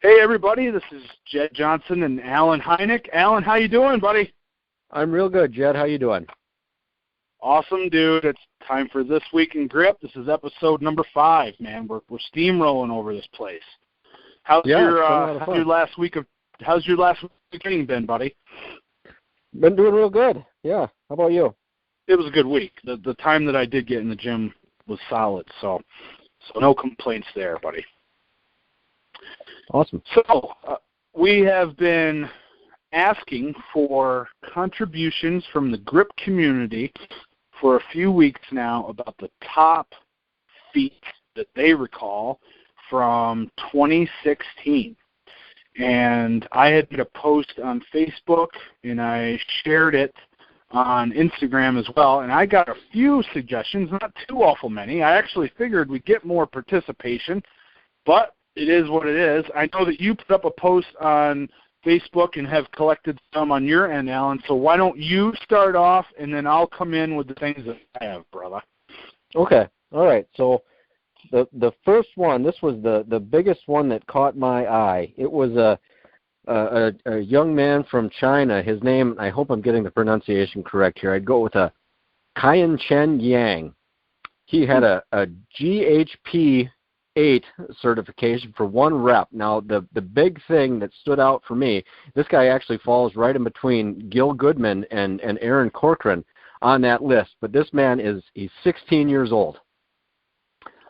Hey, everybody, this is Jed Johnson and Alan Hynek. Alan, how you doing, buddy? I'm real good, Jed. How you doing? Awesome, dude. It's time for This Week in Grip. This is episode number 5, man. We're steamrolling over this place. How's your last week of training been, buddy? Been doing real good. Yeah. How about you? It was a good week. The time that I did get in the gym was solid, so no complaints there, buddy. Awesome. So we have been asking for contributions from the grip community for a few weeks now about the top feats that they recall from 2016. And I had made a post on Facebook, and I shared it on Instagram as well, and I got a few suggestions, not too awful many. I actually figured we'd get more participation, but it is what it is. I know that you put up a post on Facebook and have collected some on your end, Alan, so why don't you start off, and then I'll come in with the things that I have, brother. Okay. All right. So the first one, this was the biggest one that caught my eye. It was a young man from China. His name, I hope I'm getting the pronunciation correct here. I'd go with a Qian Chen Yang. He had a GHP 8 certification for 1 rep. Now, the big thing that stood out for me, this guy actually falls right in between Gil Goodman and Aaron Corcoran on that list. But this man he's 16 years old.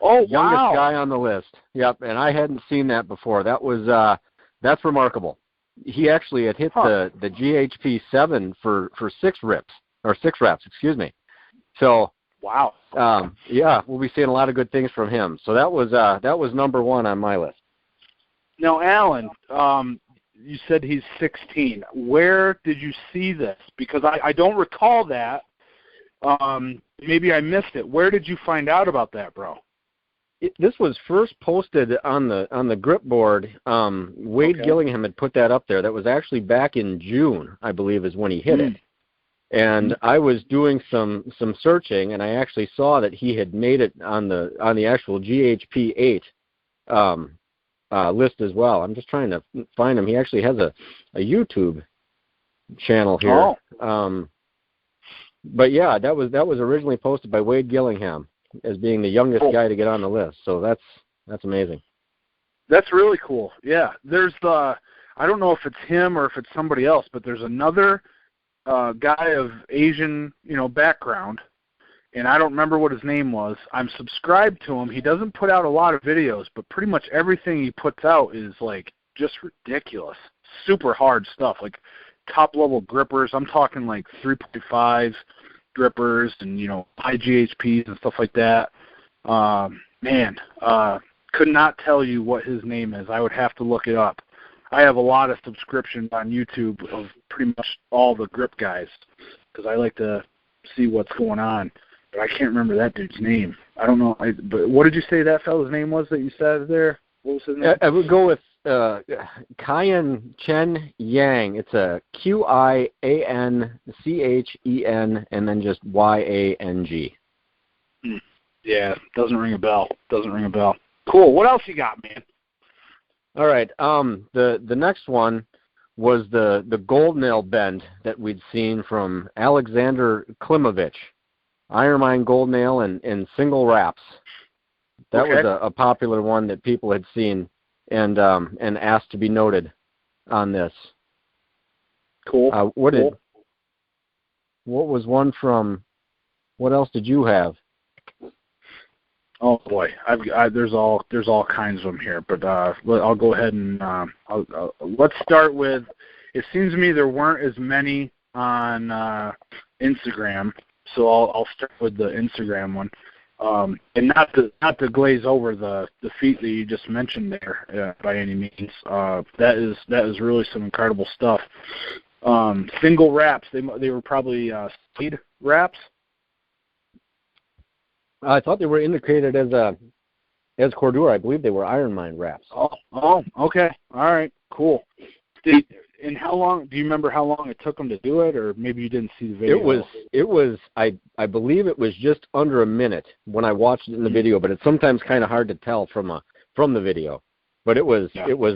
Oh, youngest wow. guy on the list. Yep, and I hadn't seen that before. That's remarkable. He actually had hit the GHP 7 for 6 reps, excuse me. So wow. Yeah, we'll be seeing a lot of good things from him. So that was number 1 on my list. Now, Alan, you said he's 16. Where did you see this? Because I don't recall that. Maybe I missed it. Where did you find out about that, bro? This was first posted on the grip board. Wade Gillingham had put that up there. That was actually back in June, I believe, is when he hit it. And I was doing some searching, and I actually saw that he had made it on the actual GHP 8 list as well. I'm just trying to find him. He actually has a YouTube channel here. Oh. But yeah, that was originally posted by Wade Gillingham as being the youngest guy to get on the list. So that's amazing. That's really cool. Yeah. There's I don't know if it's him or if it's somebody else, but there's another guy of Asian, background, and I don't remember what his name was. I'm subscribed to him. He doesn't put out a lot of videos, but pretty much everything he puts out is like just ridiculous, super hard stuff, like top level grippers. I'm talking like 3.5 grippers and high GHPs and stuff like that. Could not tell you what his name is. I would have to look it up. I have a lot of subscriptions on YouTube of pretty much all the grip guys because I like to see what's going on. But I can't remember that dude's name. I don't know. But what did you say that fellow's name was that you said there? What was his name? I would go with Qian Chen Yang. It's a QIANCHEN and then just YANG. Yeah, doesn't ring a bell. Cool. What else you got, man? All right. The next one was the gold nail bend that we'd seen from Alexander Klimovich. Iron Mine gold nail and single wraps. That was a popular one that people had seen and asked to be noted on this. Cool. What was one from? What else did you have? Oh boy, there's all kinds of them here, but I'll go ahead and let's start with. It seems to me there weren't as many on Instagram, so I'll start with the Instagram one, and not to glaze over the feat that you just mentioned there by any means. That is really some incredible stuff. Single wraps, they were probably speed wraps. I thought they were indicated as Cordura. I believe they were Iron Mine wraps. Oh, okay. All right, cool. And how long? Do you remember how long it took them to do it, or maybe you didn't see the video? It was. I believe it was just under a minute when I watched it in the video, but it's sometimes kind of hard to tell from the video. But it was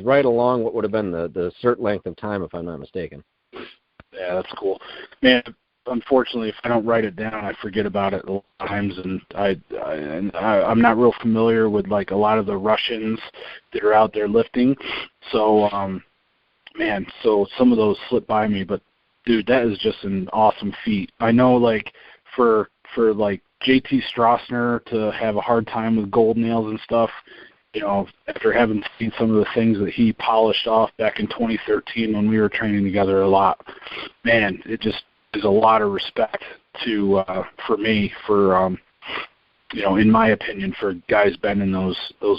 right along what would have been the cert length of time, if I'm not mistaken. Yeah, that's cool. Man, unfortunately, if I don't write it down, I forget about it a lot of times, and I'm not real familiar with like a lot of the Russians that are out there lifting. So, man, so some of those slip by me, but dude, that is just an awesome feat. I know, like for like JT Stroessner to have a hard time with gold nails and stuff, you know, after having seen some of the things that he polished off back in 2013 when we were training together a lot, man, it just is a lot of respect to for me, for you know, in my opinion, for guys bending those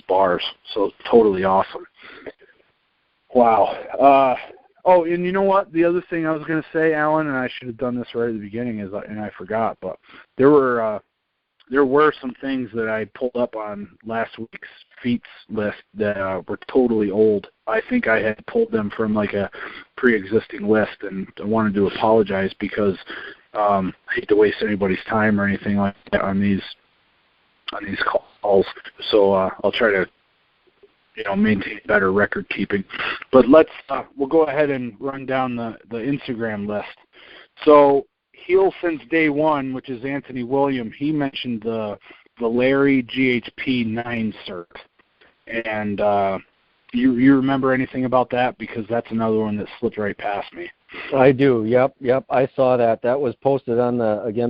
bars. So totally awesome. Wow. Oh, and you know what? The other thing I was going to say, Alan, and I should have done this right at the beginning, and I forgot, but there were some things that I pulled up on last week's Feats list that were totally old. I think I had pulled them from like a pre-existing list, and I wanted to apologize because I hate to waste anybody's time or anything like that on these calls. So I'll try to, you know, maintain better record keeping. But we'll go ahead and run down the Instagram list. So heel since day one, which is Anthony William, he mentioned the Larry GHP 9 cert. And you remember anything about that? Because that's another one that slipped right past me. I do. Yep. I saw that. That was posted on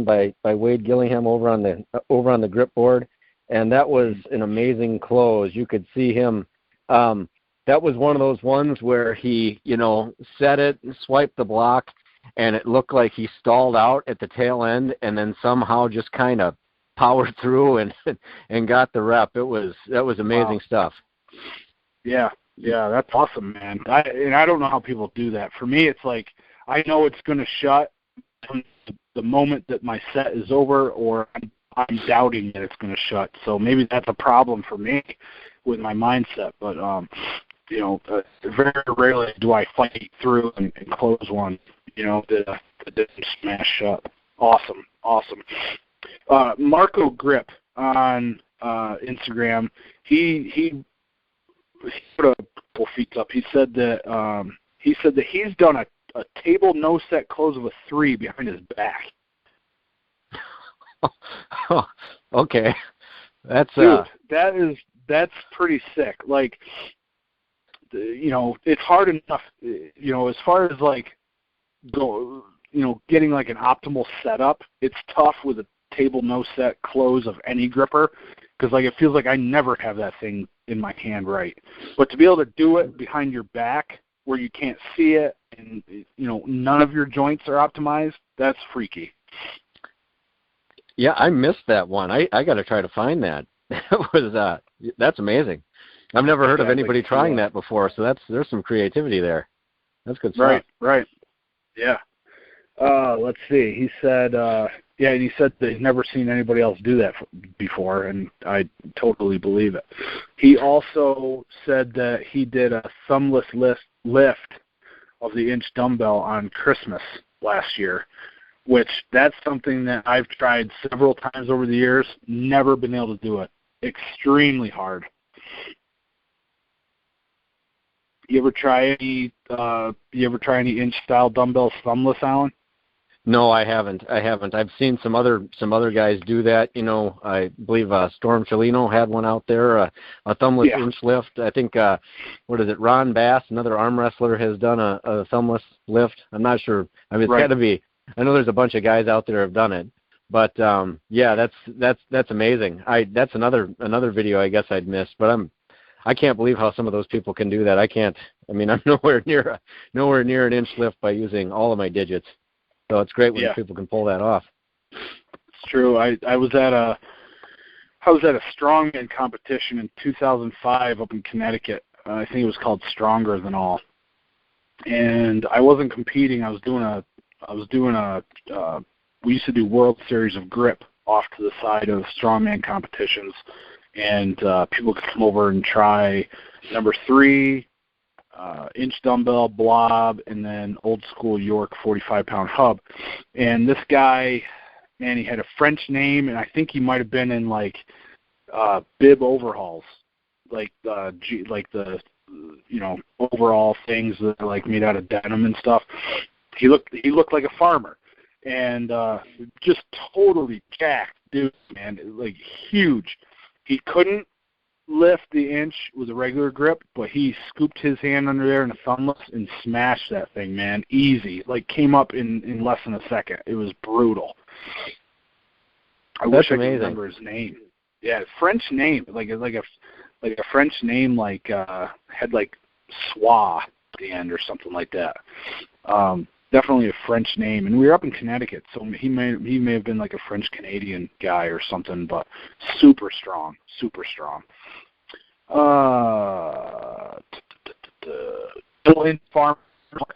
by Wade Gillingham over on the grip board, and that was an amazing close. You could see him. That was one of those ones where he, you know, set it, swiped the block, and it looked like he stalled out at the tail end, and then somehow just kind of powered through and got the rep. That was amazing stuff. Yeah, that's awesome, man. I don't know how people do that. For me, it's like I know it's going to shut from the moment that my set is over, or I'm doubting that it's going to shut. So maybe that's a problem for me with my mindset. But you know, very rarely do I fight through and close one, you know, that didn't smash shut. Awesome. Marco Grip on Instagram, he put a couple feet up. He said that he's done a table no set close of a 3 behind his back. Okay, that's that's pretty sick. Like, you know, it's hard enough, you know, as far as like getting like an optimal setup. It's tough with a table no set close of any gripper, because like it feels like I never have that thing in my hand right. But to be able to do it behind your back where you can't see it, and you know none of your joints are optimized, that's freaky. Yeah, I missed that one. I got to try to find that. That's amazing. I've never heard of anybody trying that before, so there's some creativity there. That's good stuff. Right. Yeah. Let's see. He said, he said that he's never seen anybody else do that before, and I totally believe it. He also said that he did a thumbless lift of the inch dumbbell on Christmas last year, which that's something that I've tried several times over the years, never been able to do it. Extremely hard. You ever try any inch style dumbbell thumbless, Alan? No, I haven't. I've seen some other guys do that. You know, I believe Storm Chelino had one out there, a thumbless inch lift. I think what is it? Ron Bass, another arm wrestler, has done a thumbless lift. I'm not sure. I mean, it's got to be. I know there's a bunch of guys out there who have done it, but that's amazing. That's another video I guess I'd missed, but I can't believe how some of those people can do that. I can't. I mean, I'm nowhere near an inch lift by using all of my digits. So it's great when people can pull that off. It's true. I was at a strongman competition in 2005 up in Connecticut. I think it was called Stronger Than All, and I wasn't competing. I was doing a we used to do World Series of Grip off to the side of strongman competitions, and people could come over and try number 3, inch dumbbell, blob, and then old school York 45-pound hub. And this guy, man, he had a French name, and I think he might have been in like bib overhauls. like the overall things that are like made out of denim and stuff. He looked like a farmer, and just totally jacked dude, man, like huge. He couldn't lift the inch with a regular grip, but he scooped his hand under there in a thumbless and smashed that thing, man, easy. Like came up in less than a second. It was brutal. I wish I could remember his name. Yeah, French name, like a French name, like had like Soie at the end or something like that. Definitely a French name, and we were up in Connecticut, so he may have been like a French Canadian guy or something, but super strong, super strong. Farm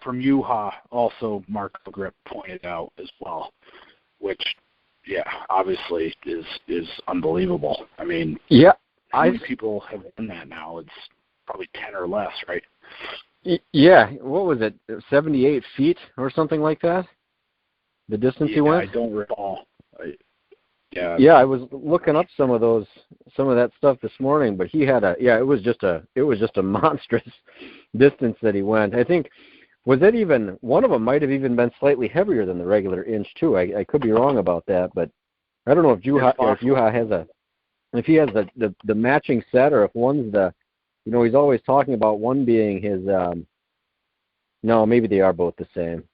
from Yuha, also Mark Grip pointed out as well, which, yeah, obviously is unbelievable. I mean, yeah, how many people have done that now? It's probably 10 or less, right? Yeah, what was it, 78 feet or something like that? The distance he went? I don't recall. Yeah, I was looking up some of that stuff this morning, but he had it was just a monstrous distance that he went. I think, was it even, one of them might have even been slightly heavier than the regular inch too. I could be wrong about that, but I don't know if Yuha has if he has the matching set, or if one's the, he's always talking about one being his, no, maybe they are both the same.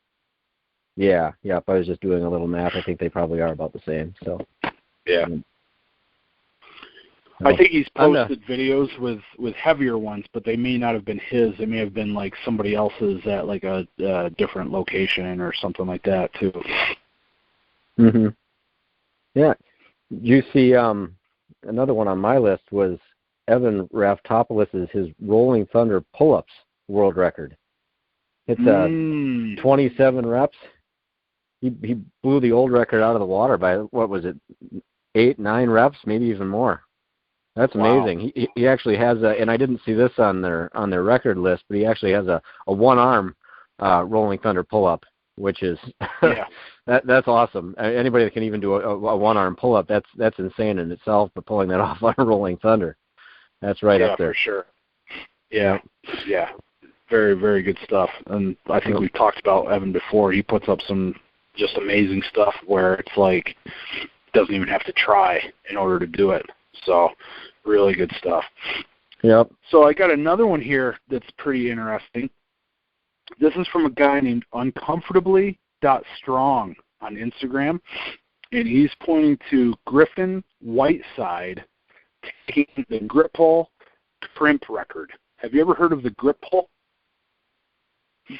Yeah, if I was just doing a little math, I think they probably are about the same. So. Yeah. I think he's posted videos with heavier ones, but they may not have been his. They may have been like somebody else's at like a different location or something like that too. Mhm. Yeah. You see, another one on my list was Evan Raftopoulos' his Rolling Thunder pull-ups world record. It's 27 reps. He blew the old record out of the water by, what was it, 8, 9 reps, maybe even more. That's amazing. Wow. He actually has and I didn't see this on their record list, but he actually has a one-arm Rolling Thunder pull-up, which is that's awesome. Anybody that can even do a one-arm pull-up, that's insane in itself. But pulling that off on a Rolling Thunder, that's right up there. Yeah, for sure. Yeah. Very, very good stuff. And I think we've talked about Evan before. He puts up some just amazing stuff where it's like doesn't even have to try in order to do it. So really good stuff. Yep. So I got another one here that's pretty interesting. This is from a guy named uncomfortably.strong on Instagram, and he's pointing to Griffin Whiteside taking the grip pull crimp record. Have you ever heard of the grip pull?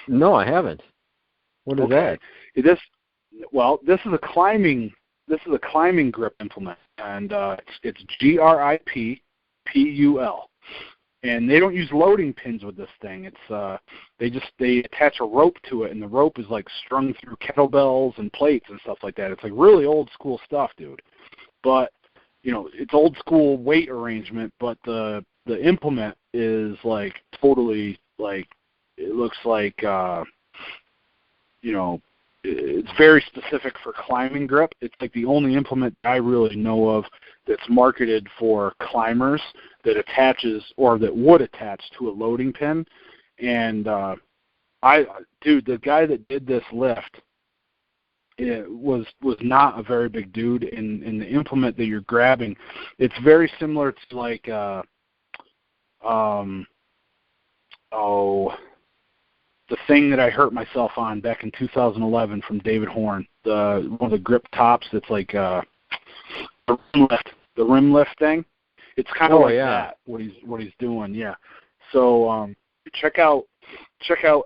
No, I haven't. What is that? This is a climbing grip implement, and it's GRIPPUL, and they don't use loading pins with this thing. It's they attach a rope to it, and the rope is like strung through kettlebells and plates and stuff like that. It's like really old school stuff, dude. But it's old school weight arrangement, but the implement is like totally like it looks like it's very specific for climbing grip. It's like the only implement I really know of that's marketed for climbers that attaches or that would attach to a loading pin. And the guy that did this lift, it was not a very big dude. In the implement that you're grabbing, it's very similar to like the thing that I hurt myself on back in 2011 from David Horn, one of the grip tops that's like the rim lift thing. It's kind of that, what he's doing, yeah. So check out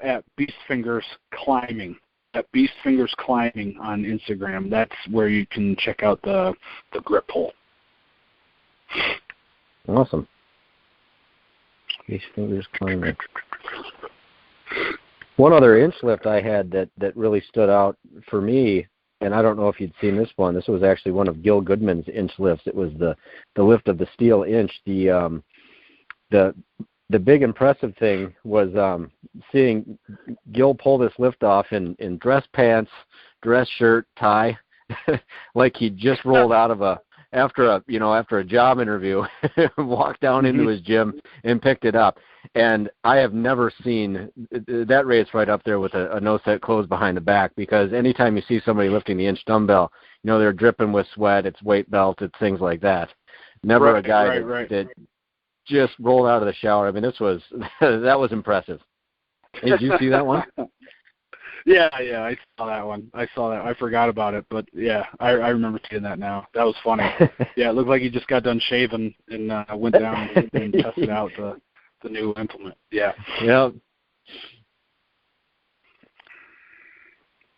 at Beast Fingers Climbing, at Beast Fingers Climbing on Instagram. That's where you can check out the grip pull. Awesome. Beast Fingers Climbing. One other inch lift I had that really stood out for me, and I don't know if you'd seen this one. This was actually one of Gil Goodman's inch lifts. It was the lift of the steel inch. The big impressive thing was seeing Gil pull this lift off in dress pants, dress shirt, tie, like he just rolled out of a after a job interview, walked down into his gym and picked it up. And I have never seen that rates right up there with a no set close behind the back, because anytime you see somebody lifting the inch dumbbell, they're dripping with sweat, it's weight belt, it's things like that. Never a guy that just rolled out of the shower. I mean, that was impressive. Did you see that one? Yeah, I saw that one. I forgot about it, but yeah, I remember seeing that now. That was funny. Yeah, it looked like he just got done shaving and went down and tested out the new implement. Yeah. Yep.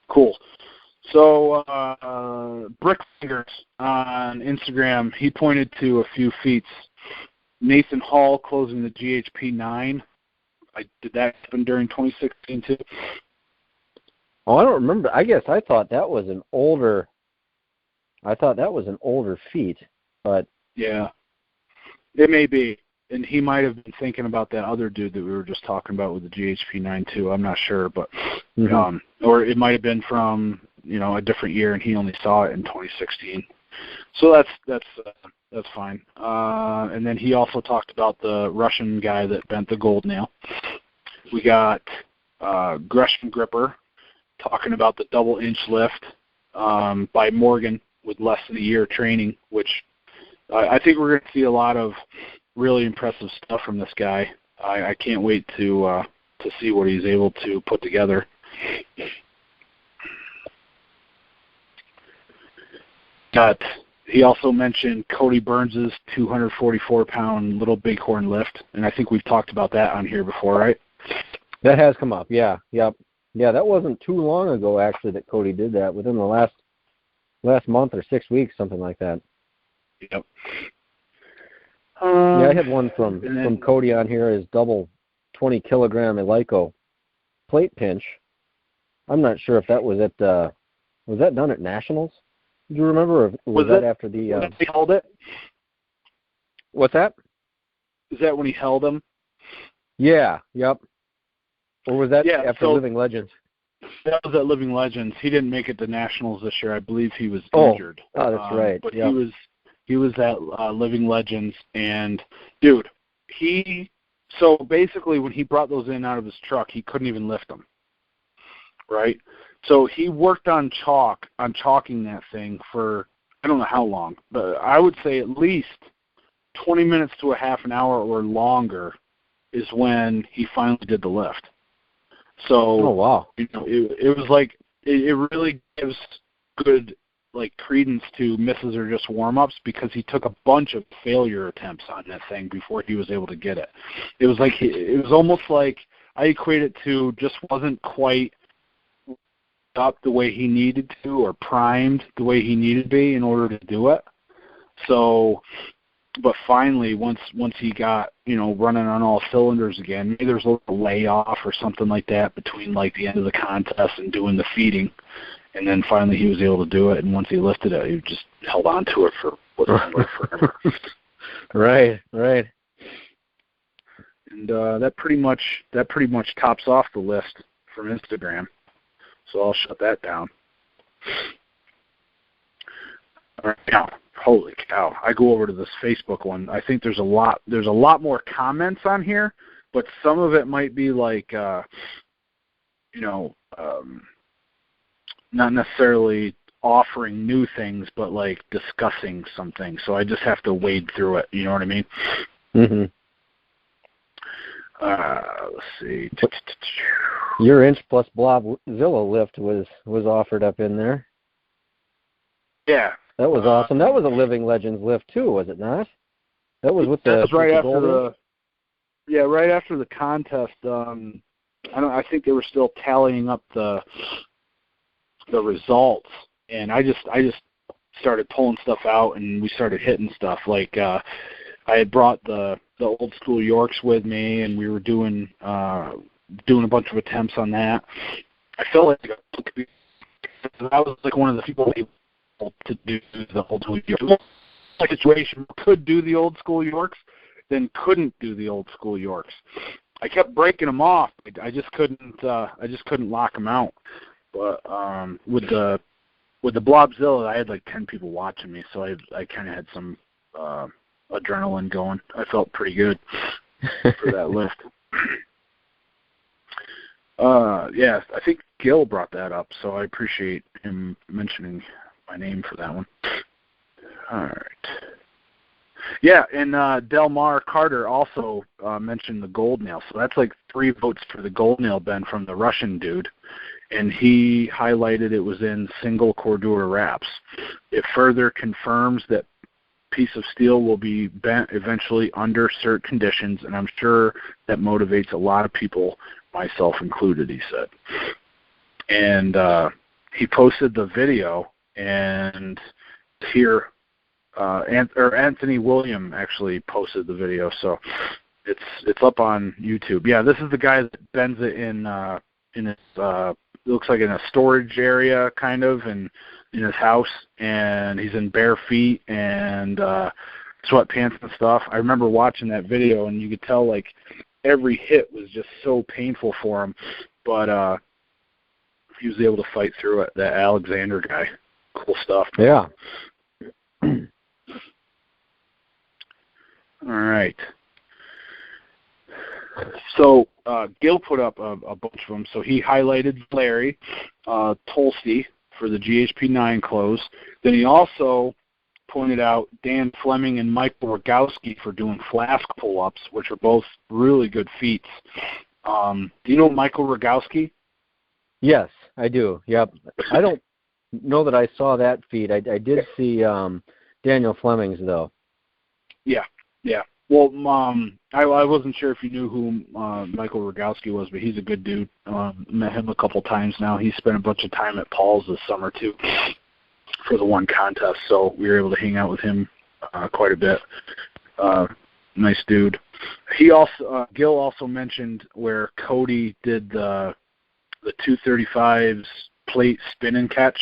Cool. So, Brickfingers on Instagram, he pointed to a few feats. Nathan Hall closing the GHP 9. Did that happen during 2016 too? Oh, I don't remember. I guess I thought that was an older feat, but yeah, it may be. And he might have been thinking about that other dude that we were just talking about with the GHP 9 too. I'm not sure, but or it might have been from a different year, and he only saw it in 2016. So that's fine. And then he also talked about the Russian guy that bent the gold nail. We got Gresham Gripper talking about the double inch lift by Morgan with less than a year of training, which I think we're going to see a lot of really impressive stuff from this guy. I can't wait to see what he's able to put together. He also mentioned Cody Burns' 244-pound little bighorn lift, and I think we've talked about that on here before, right? That has come up, yeah. Yep. Yeah, that wasn't too long ago, actually, that Cody did that, within the last month or 6 weeks, something like that. Yep. Yeah, I had one from Cody on here, his double 20-kilogram Eleiko plate pinch. I'm not sure if that was was that done at Nationals? Do you remember, or was that after the... When he held it? What's that? Is that when he held him? Yeah, yep. Or was that after Living Legends? That was at Living Legends. He didn't make it to Nationals this year. I believe he was injured. Oh, that's right. But he was at Living Legends, and dude, so basically when he brought those in out of his truck, he couldn't even lift them. Right? So he worked on chalking that thing for I don't know how long, but I would say at least 20 minutes to a half an hour or longer is when he finally did the lift. So, oh wow, it was like it really gives good credence to misses or just warm-ups, because he took a bunch of failure attempts on that thing before he was able to get it. It was almost like I equate it to just wasn't quite up the way he needed to, or primed the way he needed to be in order to do it. So, but finally, once he got running on all cylinders again, maybe there's a little layoff or something like that between the end of the contest and doing the feeding, and then finally he was able to do it. And once he lifted it, he just held on to it for forever. Right. And that pretty much tops off the list from Instagram. So I'll shut that down. All right, now, holy cow! I go over to this Facebook one. I think there's a lot more comments on here, but some of it might be not necessarily offering new things, but discussing some things. So I just have to wade through it. You know what I mean? Mm-hmm. Let's see. Your inch plus Blobzilla lift was offered up in there. Yeah. That was awesome. That was a Living Legends lift too, was it not? That was with the... That was right after right after the contest. I think they were still tallying up the results, and I just started pulling stuff out, and we started hitting stuff. I had brought the old school Yorks with me, and we were doing a bunch of attempts on that. I felt like I was one of the people able to do the old school Yorks. A situation where could do the old school Yorks, then couldn't do the old school Yorks. I kept breaking them off. I just couldn't lock them out. But with the with the Blobzilla, I had like 10 people watching me, so I kind of had some adrenaline going. I felt pretty good for that lift. Yeah, I think Gil brought that up, so I appreciate him mentioning my name for that one. All right. Yeah, and Del Mar Carter also mentioned the gold nail, so that's like 3 votes for the gold nail bend from the Russian dude, and he highlighted it was in single cordura wraps. It further confirms that piece of steel will be bent eventually under certain conditions, and I'm sure that motivates a lot of people, myself included, he said. And he posted the video, and here, Anthony William actually posted the video, so it's up on YouTube. Yeah, this is the guy that bends it in his it looks like in a storage area kind of, and in his house, and he's in bare feet and sweatpants and stuff. I remember watching that video, and you could tell like every hit was just so painful for him, but he was able to fight through it. That Alexander guy, cool stuff. Yeah. All right. So Gil put up a bunch of them. So he highlighted Larry Tolsty for the GHP 9 close. Then he also pointed out Dan Fleming and Michael Rogowski for doing flask pull-ups, which are both really good feats. Do you know Michael Rogowski? Yes, I do. Yep. I don't know that I saw that feat. I did see Daniel Fleming's, though. Yeah. Well, I wasn't sure if you knew who Michael Rogowski was, but he's a good dude. Met him a couple times now. He spent a bunch of time at Paul's this summer, too, for the one contest, so we were able to hang out with him quite a bit. Nice dude. He also Gil also mentioned where Cody did the 235's plate spin and catch.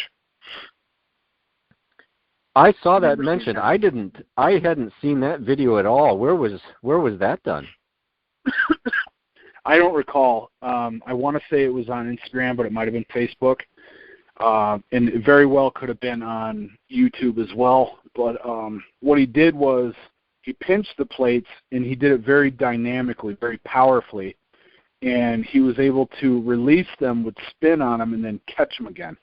I saw that mentioned. I hadn't seen that video at all. Where was that done? I don't recall. I want to say it was on Instagram, but it might have been Facebook. And it very well could have been on YouTube as well. But what he did was he pinched the plates, and he did it very dynamically, very powerfully. And he was able to release them with spin on them and then catch them again.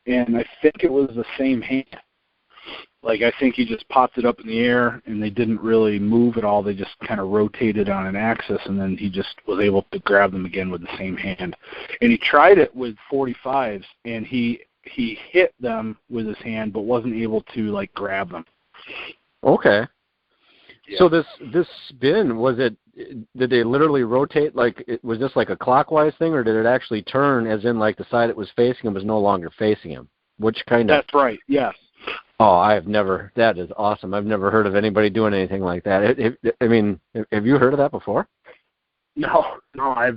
And I think it was the same hand. Like, I think he just popped it up in the air, and they didn't really move at all. They just kind of rotated on an axis, and then he just was able to grab them again with the same hand. And he tried it with 45s, and he hit them with his hand, but wasn't able to, like, grab them. Okay. Yeah. So this spin, did they literally rotate, like, was this like a clockwise thing, or did it actually turn as in like the side it was facing him was no longer facing him? Which kind of? That's right, yes. Oh, that is awesome. I've never heard of anybody doing anything like that. Have you heard of that before? No, I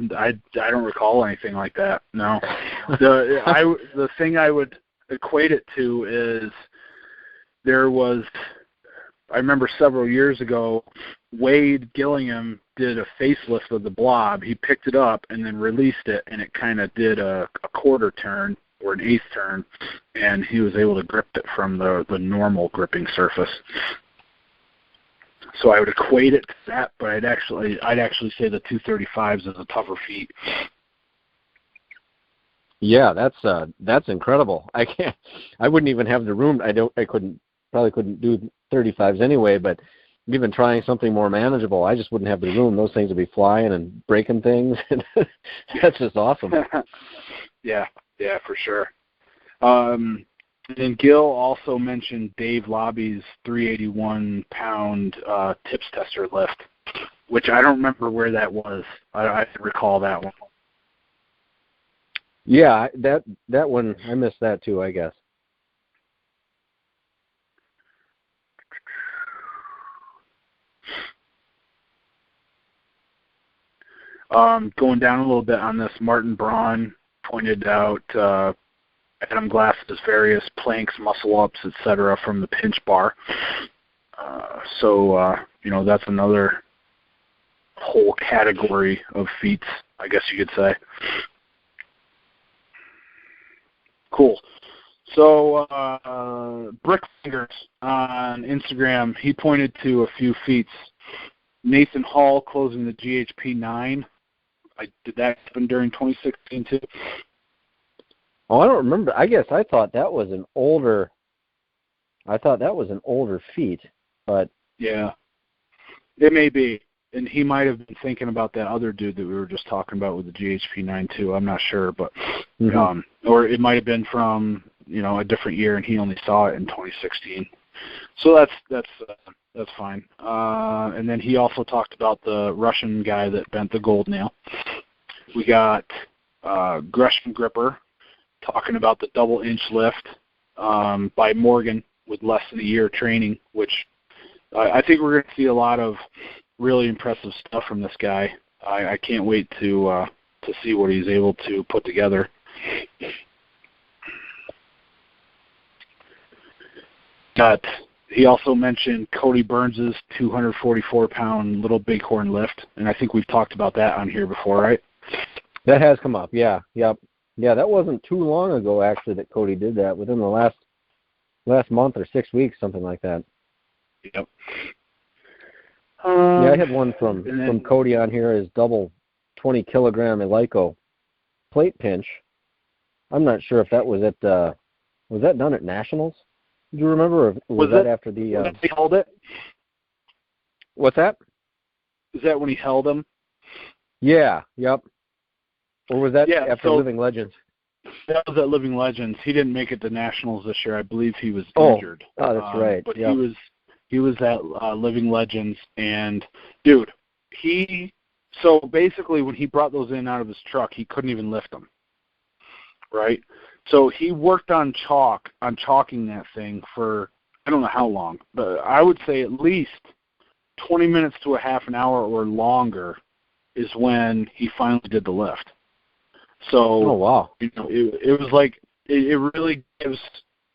don't recall anything like that, no. The thing I would equate it to is I remember several years ago, Wade Gillingham did a facelift of the Blob. He picked it up and then released it, and it kind of did a quarter turn or an eighth turn, and he was able to grip it from the normal gripping surface. So I would equate it to that, but I'd actually say the 235s is a tougher feat. Yeah, that's incredible. I wouldn't even have the room. Probably couldn't do 35s anyway, but even trying something more manageable, I just wouldn't have the room. Those things would be flying and breaking things. That's just awesome. Yeah, for sure. And Gil also mentioned Dave Lobby's 381-pound tips tester lift, which I don't remember where that was. I recall that one. Yeah, that one, I missed that too, I guess. Going down a little bit on this, Martin Braun pointed out Adam Glass's various planks, muscle-ups, etc. from the pinch bar. So that's another whole category of feats, I guess you could say. Cool. So, Brickfingers on Instagram, he pointed to a few feats. Nathan Hall closing the GHP 9. Did that happen during 2016 too? Oh, I don't remember. I guess I thought that was an older feat, but yeah, it may be. And he might have been thinking about that other dude that we were just talking about with the GHP 9 too. I'm not sure, but or it might have been from a different year, and he only saw it in 2016. So that's fine. And then he also talked about the Russian guy that bent the gold nail. We got Gresham Gripper talking about the double inch lift by Morgan with less than a year of training, which I think we're going to see a lot of really impressive stuff from this guy. I can't wait to see what he's able to put together. He also mentioned Cody Burns' 244-pound little bighorn lift, and I think we've talked about that on here before, right? That has come up, yeah. Yep. Yeah, that wasn't too long ago, actually, that Cody did that, within the last month or 6 weeks, something like that. Yep. Yeah, I had one from Cody on here, his double 20-kilogram Eleiko plate pinch. I'm not sure if that was was that done at Nationals? Do you remember, or was that after the... he held it? What's that? Is that when he held him? Yeah, yep. Or was that after Living Legends? That was at Living Legends. He didn't make it to Nationals this year. I believe he was injured. Oh, that's right. But he was at Living Legends, and dude, so basically when he brought those in out of his truck, he couldn't even lift them. Right? So he worked on chalking that thing for I don't know how long, but I would say at least 20 minutes to a half an hour or longer is when he finally did the lift. So, oh wow, it was like it really gives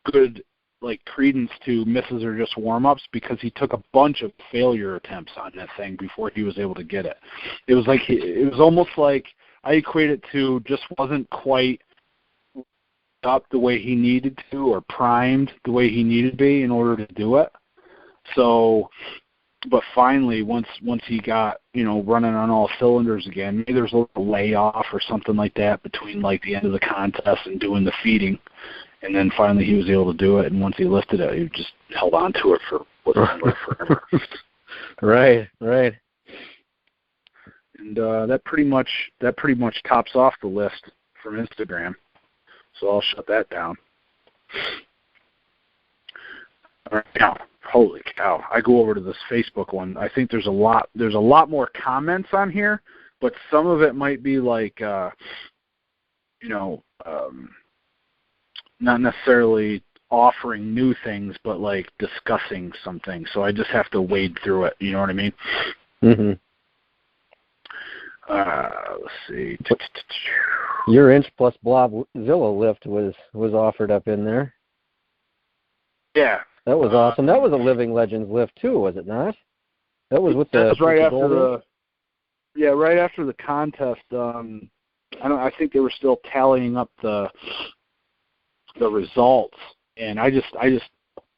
good credence to misses or just warm-ups, because he took a bunch of failure attempts on that thing before he was able to get it. It was almost like I equate it to just wasn't quite up the way he needed to, or primed the way he needed to be in order to do it. So, but finally, once he got running on all cylinders again, maybe there's a little layoff or something like that between the end of the contest and doing the feeding, and then finally he was able to do it. And once he lifted it, he just held on to it for forever. Right. And that pretty much tops off the list from Instagram. So I'll shut that down. All right, now, holy cow! I go over to this Facebook one. I think there's a lot more comments on here, but some of it might be not necessarily offering new things, but discussing something. So I just have to wade through it. You know what I mean? Mhm. Let's see. Your inch plus Blobzilla lift was offered up in there. Yeah. That was awesome. That was a Living Legends lift too, was it not? That was with the... That was right after right after the contest. I think they were still tallying up the results, and I just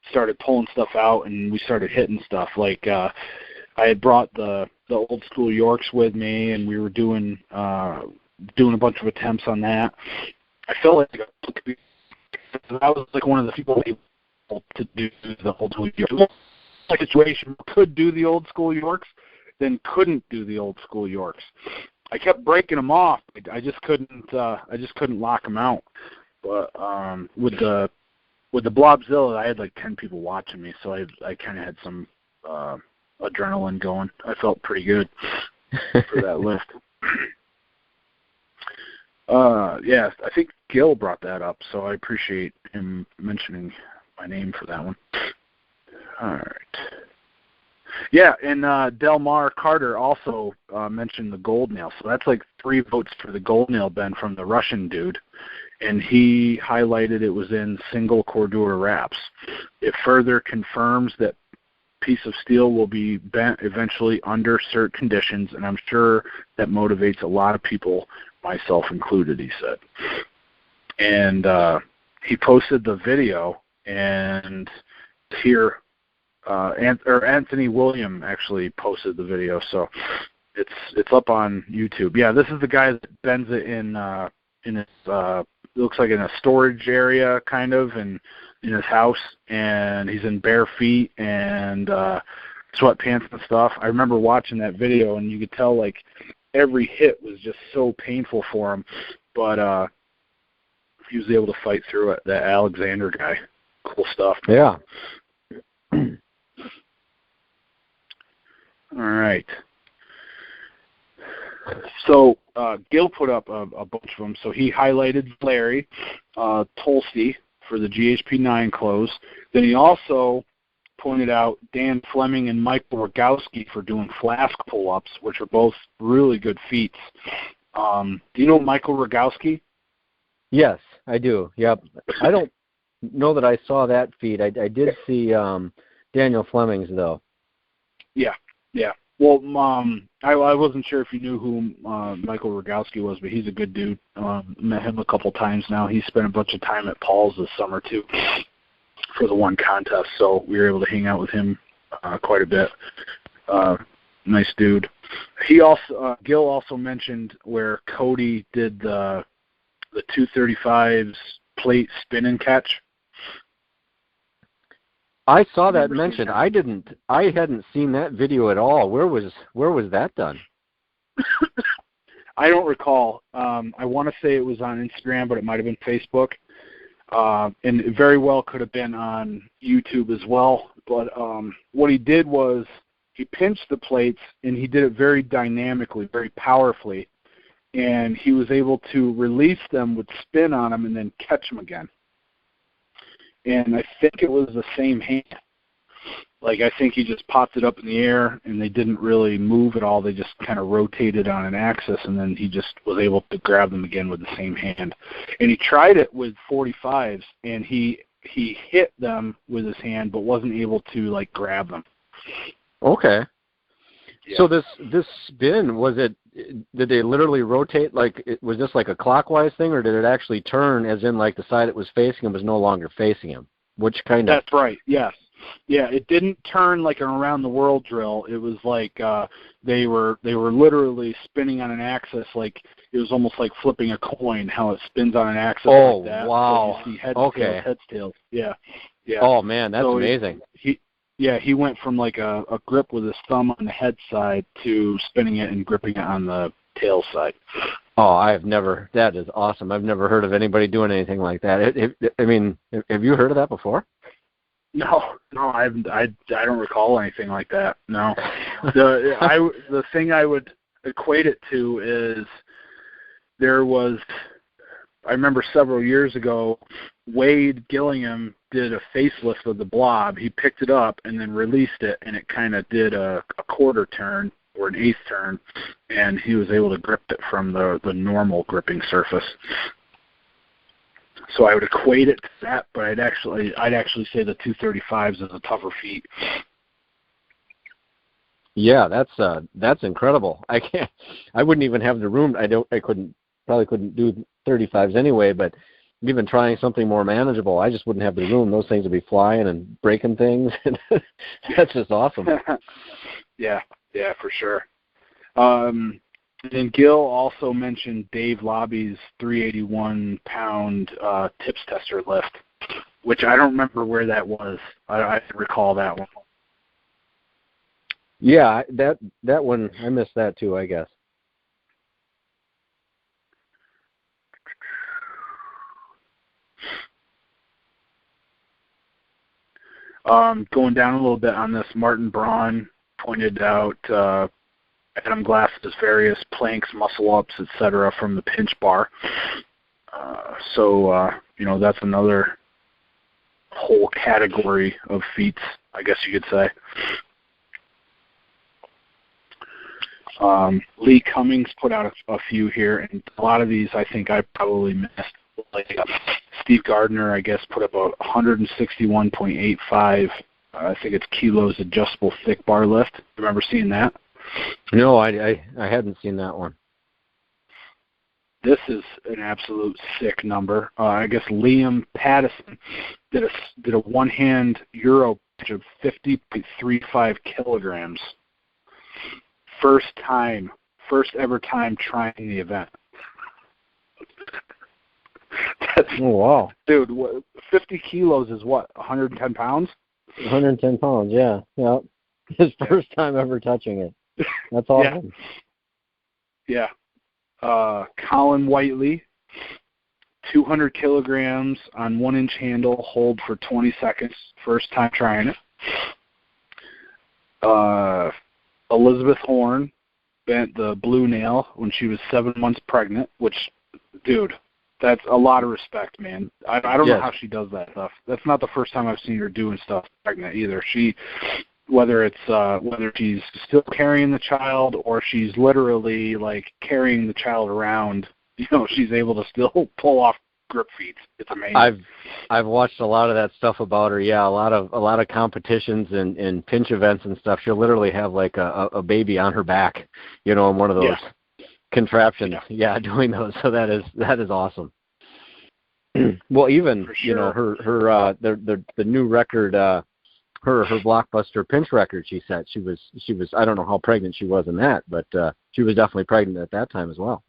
started pulling stuff out, and we started hitting stuff. I had brought the old school Yorks with me, and we were doing a bunch of attempts on that. I felt like I was one of the people able to do the old school Yorks. Situation could do the old school Yorks, then couldn't do the old school Yorks. I kept breaking them off. I just couldn't lock them out. But with the Blobzilla, I had 10 people watching me, so I kind of had some adrenaline going. I felt pretty good for that lift. Yeah, I think Gil brought that up, so I appreciate him mentioning my name for that one. All right. Yeah, and Delmar Carter also mentioned the gold nail. So that's 3 votes for the gold nail bend from the Russian dude. And he highlighted it was in single cordura wraps. It further confirms that piece of steel will be bent eventually under certain conditions, and I'm sure that motivates a lot of people, myself included, he said. And he posted the video, and here, Anthony William actually posted the video, so it's up on YouTube. Yeah, this is the guy that bends it in his it looks like in a storage area kind of, and in his house, and he's in bare feet and sweatpants and stuff. I remember watching that video, and you could tell like every hit was just so painful for him, but he was able to fight through it. That Alexander guy, cool stuff. Yeah. All right. So Gil put up a bunch of them. So he highlighted Larry Tolsty for the GHP9 close. Then he also pointed out Dan Fleming and Michael Rogowski for doing flask pull-ups, which are both really good feats. Do you know Michael Rogowski? Yes, I do. Yep. I don't know that I saw that feat. I did see Daniel Fleming's, though. Yeah. Well, I wasn't sure if you knew who Michael Rogowski was, but he's a good dude. Met him a couple times now. He spent a bunch of time at Paul's this summer, too, for the one contest, so we were able to hang out with him quite a bit. Nice dude. He also Gil also mentioned where Cody did the 235's plate spin and catch. I saw that mentioned. I hadn't seen that video at all. Where was that done? I don't recall. I want to say it was on Instagram, but it might have been Facebook. And it very well could have been on YouTube as well. But what he did was he pinched the plates, and he did it very dynamically, very powerfully. And he was able to release them with spin on them and then catch them again. And I think it was the same hand. Like, I think he just popped it up in the air, and they didn't really move at all. They just kind of rotated on an axis, and then he just was able to grab them again with the same hand. And he tried it with 45s, and he hit them with his hand, but wasn't able to, like, grab them. Okay. Yeah. So this spin, did they literally rotate, like, was this like a clockwise thing, or did it actually turn as in like the side it was facing him was no longer facing him? Which kind of? That's right, yes. Yeah, it didn't turn like an around the world drill. It was like they were literally spinning on an axis, like it was almost like flipping a coin, how it spins on an axis like that. Wow. So you see heads, okay. tails, heads, tails. Yeah. Oh man, that's amazing. He went from like a grip with his thumb on the head side to spinning it and gripping it on the tail side. Oh, that is awesome. I've never heard of anybody doing anything like that. Have you heard of that before? No, I don't recall anything like that. No. The thing I would equate it to is I remember several years ago, Wade Gillingham did a facelift of the Blob. He picked it up and then released it, and it kind of did a quarter turn or an eighth turn, and he was able to grip it from the normal gripping surface. So I would equate it to that, but I'd actually say the 235s is a tougher feat. Yeah, that's incredible. I wouldn't even have the room. Probably couldn't do 35s anyway, but even trying something more manageable, I just wouldn't have the room. Those things would be flying and breaking things. That's just awesome. Yeah, for sure. And Gil also mentioned Dave Lobby's 381-pound tips tester lift, which I don't remember where that was. I recall that one. Yeah, that one, I missed that too, I guess. Going down a little bit on this, Martin Braun pointed out Adam Glass's various planks, muscle-ups, etc. from the pinch bar. So that's another whole category of feats, I guess you could say. Lee Cummings put out a few here, and a lot of these I think I probably missed. Like Steve Gardner, I guess, put up a 161.85. I think it's kilos adjustable thick bar lift. Remember seeing that? No, I hadn't seen that one. this is an absolute sick number. I guess Liam Pattison did a one-hand Euro pitch of 50.35 kilograms. First ever time trying the event. Oh, wow. Dude, 50 kilos is what, 110 pounds? 110 pounds, yeah. Yep. His first time ever touching it. That's awesome. Yeah. Colin Whiteley, 200 kilograms on 1-inch handle, hold for 20 seconds, first time trying it. Elizabeth Horn bent the blue nail when she was 7 months pregnant, which, dude, that's a lot of respect, man. I don't know how she does that stuff. That's not the first time I've seen her doing stuff pregnant either. Whether she's still carrying the child or she's literally like carrying the child around, she's able to still pull off grip feats. It's amazing. I've watched a lot of that stuff about her. Yeah, a lot of competitions and pinch events and stuff. She'll literally have like a baby on her back, in one of those contraptions. Yeah, doing those. So that is awesome. Well, even her the new record. Her blockbuster pinch record she set. She was I don't know how pregnant she was in that, but she was definitely pregnant at that time as well.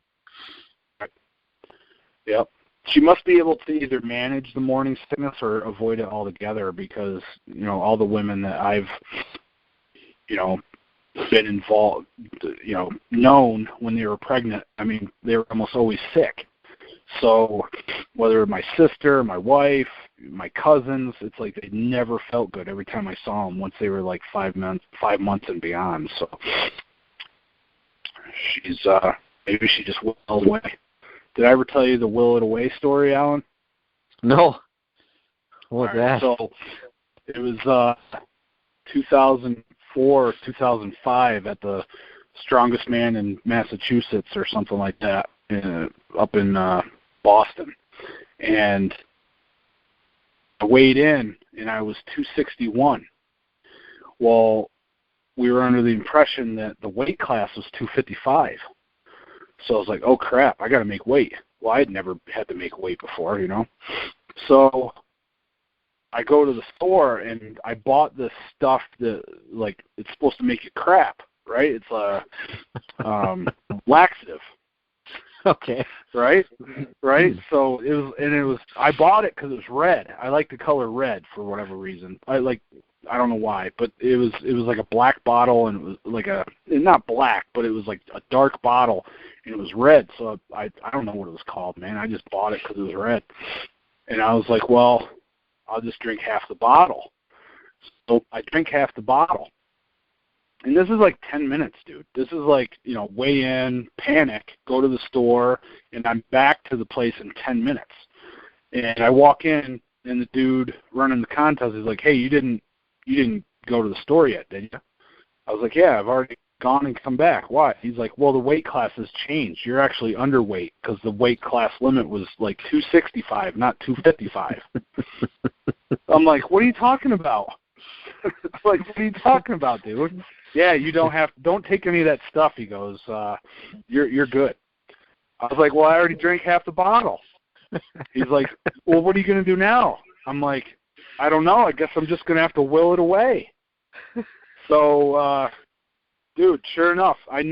Yep. She must be able to either manage the morning sickness or avoid it altogether because, all the women that I've, been involved, known when they were pregnant, I mean, they were almost always sick. So whether my sister, my wife, my cousins, it's like they never felt good every time I saw them once they were like 5 months and beyond. So she's maybe she just willed away. Did I ever tell you the will it away story, Alan? No. What was that? So it was 2004 or 2005 at the Strongest Man in Massachusetts or something like that, up in Boston. And I weighed in, and I was 261. Well, we were under the impression that the weight class was 255. So I was like, oh, crap, I got to make weight. Well, I'd never had to make weight before, So I go to the store, and I bought this stuff that, like, it's supposed to make you crap, right? It's a laxative. Okay. Right? So it was I bought it because it was red. I like the color red for whatever reason. I don't know why, but it was like a black bottle, and it was like not black, but it was like a dark bottle, and it was red. So I don't know what it was called, man. I just bought it because it was red. And I was like, well, I'll just drink half the bottle. So I drink half the bottle. And this is like 10 minutes, dude. This is like, weigh in, panic, go to the store, and I'm back to the place in 10 minutes. And I walk in, and the dude running the contest is like, hey, you didn't go to the store yet, did you? I was like, yeah, I've already gone and come back. Why? He's like, well, the weight class has changed. You're actually underweight because the weight class limit was like 265, not 255. I'm like, what are you talking about? Like, what are you talking about, dude? Yeah, you don't take any of that stuff. He goes, you're good. I was like, well, I already drank half the bottle. He's like, well, what are you going to do now? I'm like, I don't know. I guess I'm just going to have to will it away. So, dude, sure enough, I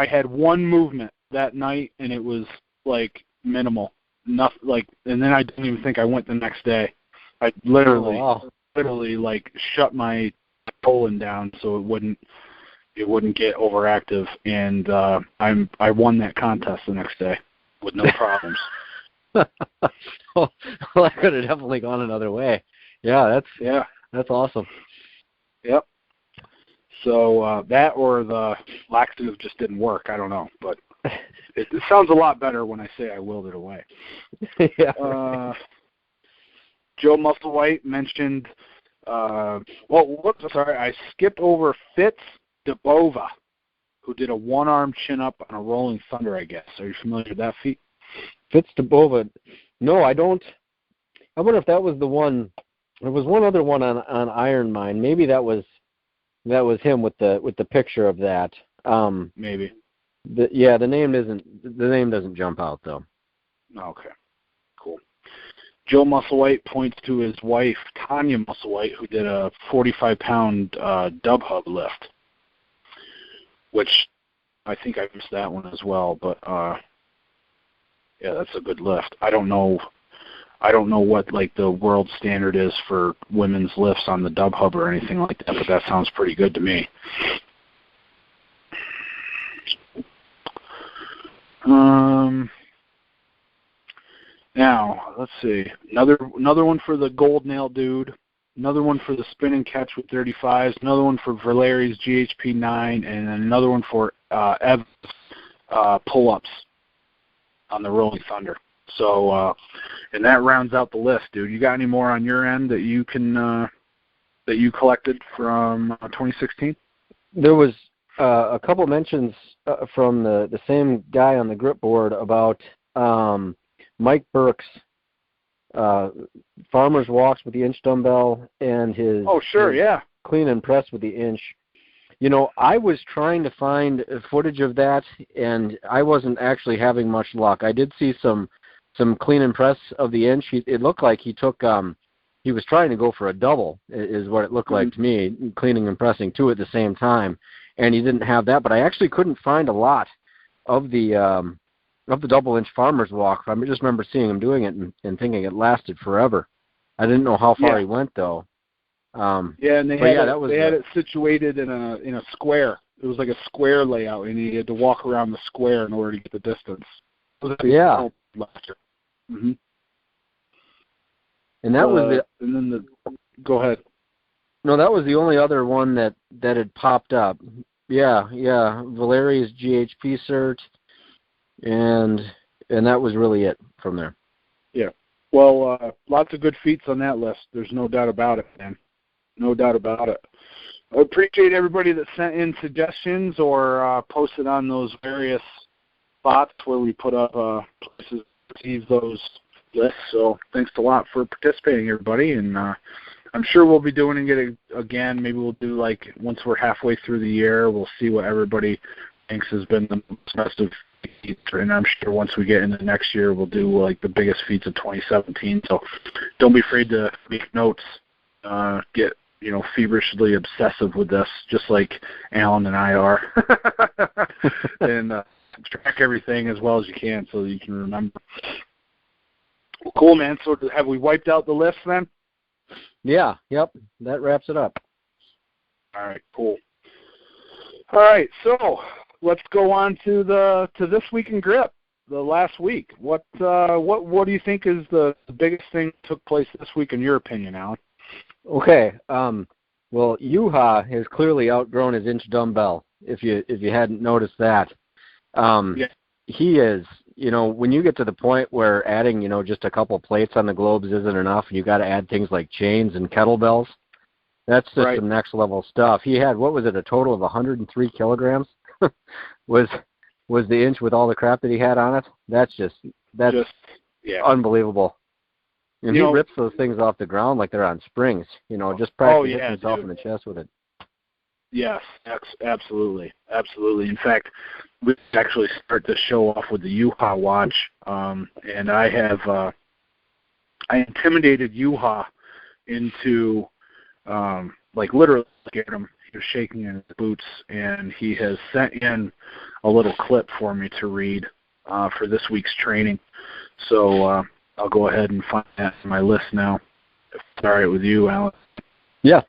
had one movement that night, and it was like minimal. Nothing, and then I didn't even think I went the next day. I literally like shut my colon down so it wouldn't get overactive, and I won that contest the next day with no problems. Well, that could have definitely gone another way. Yeah, that's awesome. Yep. So that or the laxative just didn't work. I don't know, but it sounds a lot better when I say I willed it away. Yeah. Joe Musselwhite mentioned. I skipped over Fitz DeBova, who did a one-arm chin-up on a Rolling Thunder, I guess. Are you familiar with that feat? Fitz DeBova. No, I don't. I wonder if that was the one. There was one other one on Iron Mine. Maybe that was him with the picture of that. Maybe. The name doesn't jump out though. Okay, cool. Joe Musselwhite points to his wife, Tanya Musselwhite, who did a 45-pound dub hub lift, which I think I missed that one as well. But yeah, that's a good lift. I don't know what like the world standard is for women's lifts on the dub hub or anything like that, but that sounds pretty good to me. Now, let's see. Another one for the Gold Nail Dude. Another one for the Spin and Catch with 35s. Another one for Valeri's GHP 9, and another one for Ev's pull-ups on the Rolling Thunder. So, and that rounds out the list, dude. You got any more on your end that you can that you collected from 2016? There was a couple mentions from the same guy on the grip board about Mike Burke's farmer's walks with the inch dumbbell and his clean and press with the inch. You know, I was trying to find footage of that, and I wasn't actually having much luck. I did see some clean and press of the inch. It looked like he took he was trying to go for a double, is what it looked like to me, cleaning and pressing two at the same time, and he didn't have that. But I actually couldn't find a lot of the double inch farmer's walk. I just remember seeing him doing it and thinking it lasted forever. I didn't know how far he went though. And they had it situated in a square. It was like a square layout, and he had to walk around the square in order to get the distance. Yeah. Mm-hmm. And that was go ahead. No, that was the only other one that had popped up. Yeah. Valeri's GHP cert, and that was really it from there. Yeah. Well, lots of good feats on that list. There's no doubt about it, man. No doubt about it. I appreciate everybody that sent in suggestions or posted on those various spots where we put up places to receive those lists. So thanks a lot for participating, everybody. And I'm sure we'll be doing it again. Maybe we'll do, like, once we're halfway through the year, we'll see what everybody thinks has been the best of feats. And I'm sure once we get into next year, we'll do, like, the biggest feats of 2017. So don't be afraid to make notes. Get, feverishly obsessive with this, just like Alan and I are. And track everything as well as you can so that you can remember. Well, cool, man. So have we wiped out the list then? Yeah, yep. That wraps it up. All right, cool. All right, so let's go on to this week in grip, the last week. What do you think is the biggest thing that took place this week in your opinion, Alan? Okay. Well, Juha has clearly outgrown his inch dumbbell. If you hadn't noticed that, he is. When you get to the point where adding, just a couple plates on the globes isn't enough, and you got to add things like chains and kettlebells, that's just some next level stuff. He had, what was it, a total of 103 kilograms was the inch with all the crap that he had on it. That's unbelievable. And he rips those things off the ground like they're on springs. Just practically hitting himself in the chest with it. Yes, absolutely. In fact, we actually start the show off with the Juha watch, and I intimidated Juha into, literally scared him. He was shaking in his boots, and he has sent in a little clip for me to read for this week's training. So I'll go ahead and find that in my list now, if it's all right with you, Alan. Yeah.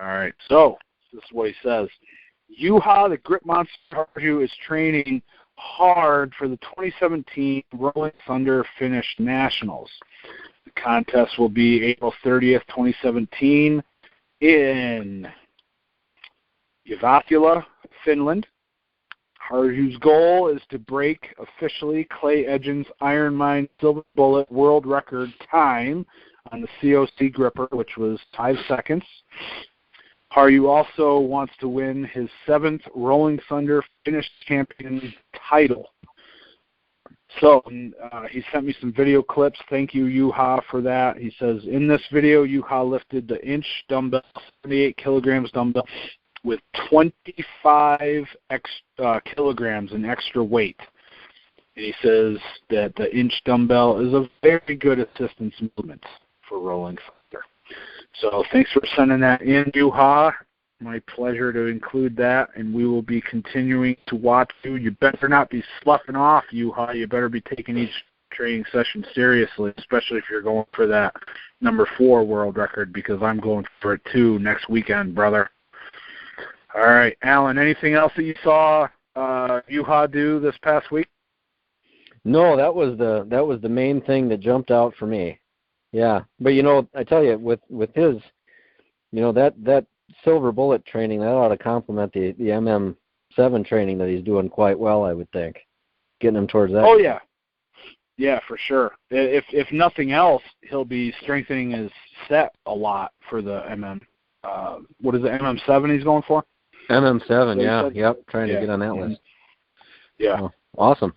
All right, so this is what he says. Juha, the Grip Monster Harju, is training hard for the 2017 Rolling Thunder Finnish Nationals. The contest will be April 30th, 2017 in Jyväskylä, Finland. Harju's goal is to break officially Clay Edgen's Ironmine Silver Bullet world record time on the COC gripper, which was 5 seconds. Harju also wants to win his 7th Rolling Thunder Finnish champion title. So he sent me some video clips. Thank you, Juha, for that. He says, in this video, Juha lifted the inch dumbbell, 78 kilograms dumbbell, with 25 kilograms in extra weight. And he says that the inch dumbbell is a very good assistance movement for rolling thunder. So thanks for sending that in, Yuha. My pleasure to include that, and we will be continuing to watch you. You better not be sloughing off, Yuha. You better be taking each training session seriously, especially if you're going for that number 4 world record, because I'm going for it too next weekend, brother. All right, Alan, anything else that you saw Yuha do this past week? No, that was the main thing that jumped out for me. Yeah, but I tell you, with his, that silver bullet training, that ought to complement the MM7 training that he's doing quite well, I would think, getting him towards that. Oh yeah, yeah, for sure. If nothing else, he'll be strengthening his set a lot for the what is it, MM7 he's going for? MM7, yeah, yep, trying to get on that list. Yeah, oh, awesome.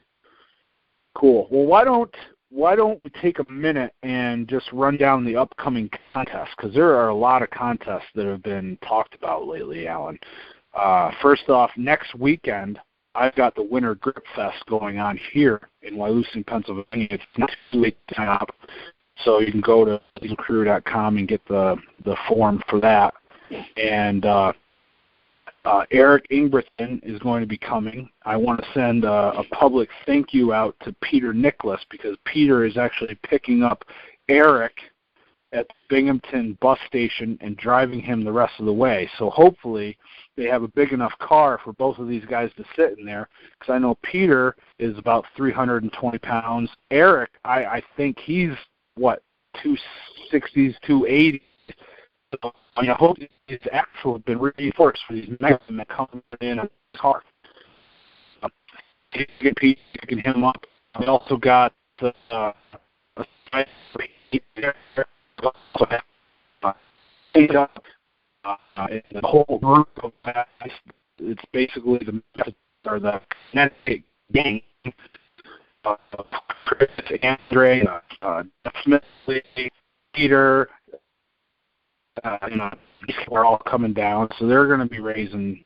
Cool. Well, why don't we take a minute and just run down the upcoming contests, because there are a lot of contests that have been talked about lately, Alan. First off, next weekend, I've got the Winter Grip Fest going on here in Wyalusing, Pennsylvania. It's not too late to sign up, so you can go to legalcrew.com and get the form for that. And Eric Ingbertson is going to be coming. I want to send a public thank you out to Peter Nicholas, because Peter is actually picking up Eric at the Binghamton bus station and driving him the rest of the way. So hopefully they have a big enough car for both of these guys to sit in there, because I know Peter is about 320 pounds. Eric, I think he's, 260s, 280s. I hope his axle has been reinforced for these Mexicans that come in a car. Picking him up. We also got the whole group of guys. It's basically the Connecticut gang. Chris, Andre, Smith, Peter. We're all coming down, so they're going to be raising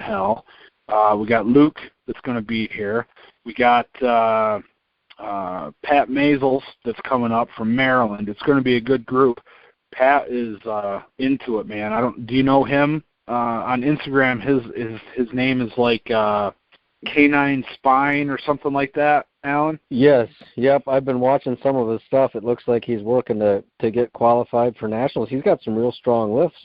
hell. We got Luke that's going to be here. We got Pat Mazels that's coming up from Maryland. It's going to be a good group. Pat is into it, man. Do you know him? On Instagram, his name is like Canine Spine or something like that, Alan? Yes, yep. I've been watching some of his stuff. It looks like he's working to get qualified for nationals. He's got some real strong lifts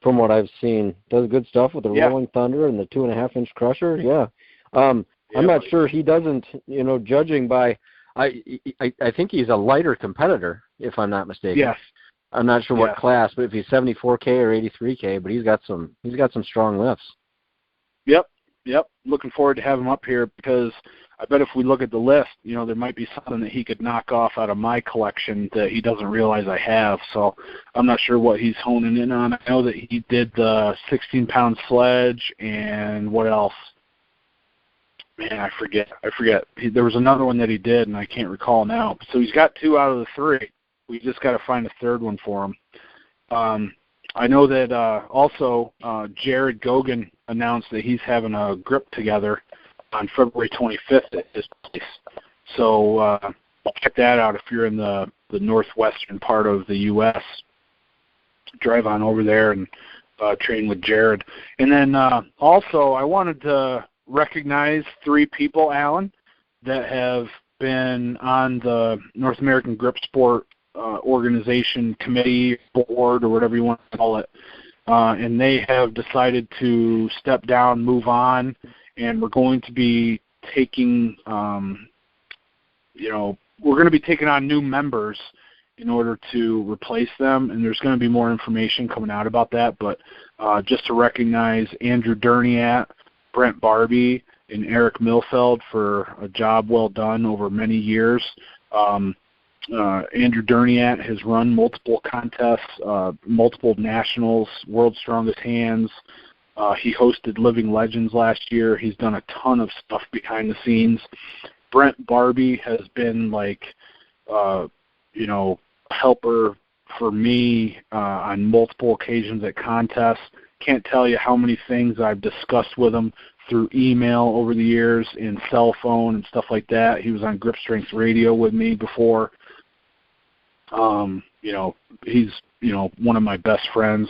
from what I've seen. Does good stuff with the Rolling Thunder and the 2.5-inch crusher. Yeah. I'm not sure he doesn't, judging by, I think he's a lighter competitor, if I'm not mistaken. Yes. I'm not sure what class, but if he's 74K or 83K, but he's got some strong lifts. Yep. Looking forward to having him up here, because I bet if we look at the list, there might be something that he could knock off out of my collection that he doesn't realize I have. So I'm not sure what he's honing in on. I know that he did the 16-pound sledge, and what else? Man, I forget. There was another one that he did, and I can't recall now. So he's got 2 out of the 3. We just got to find a third one for him. I know that also Jared Goguen announced that he's having a grip together on February 25th at his place. So check that out if you're in the northwestern part of the U.S. Drive on over there and train with Jared. And then also I wanted to recognize 3 people, Alan, that have been on the North American Grip Sport organization committee, board, or whatever you want to call it, and they have decided to step down, move on, and we're going to be taking, we're going to be taking on new members in order to replace them, and there's going to be more information coming out about that, but just to recognize Andrew Derniat, Brent Barbie, and Eric Milfeld for a job well done over many years. Andrew Derniat has run multiple contests, multiple nationals, World's Strongest Hands. He hosted Living Legends last year. He's done a ton of stuff behind the scenes. Brent Barbie has been helper for me on multiple occasions at contests. can't tell you how many things I've discussed with him through email over the years and cell phone and stuff like that. He was on Grip Strength Radio with me before. He's one of my best friends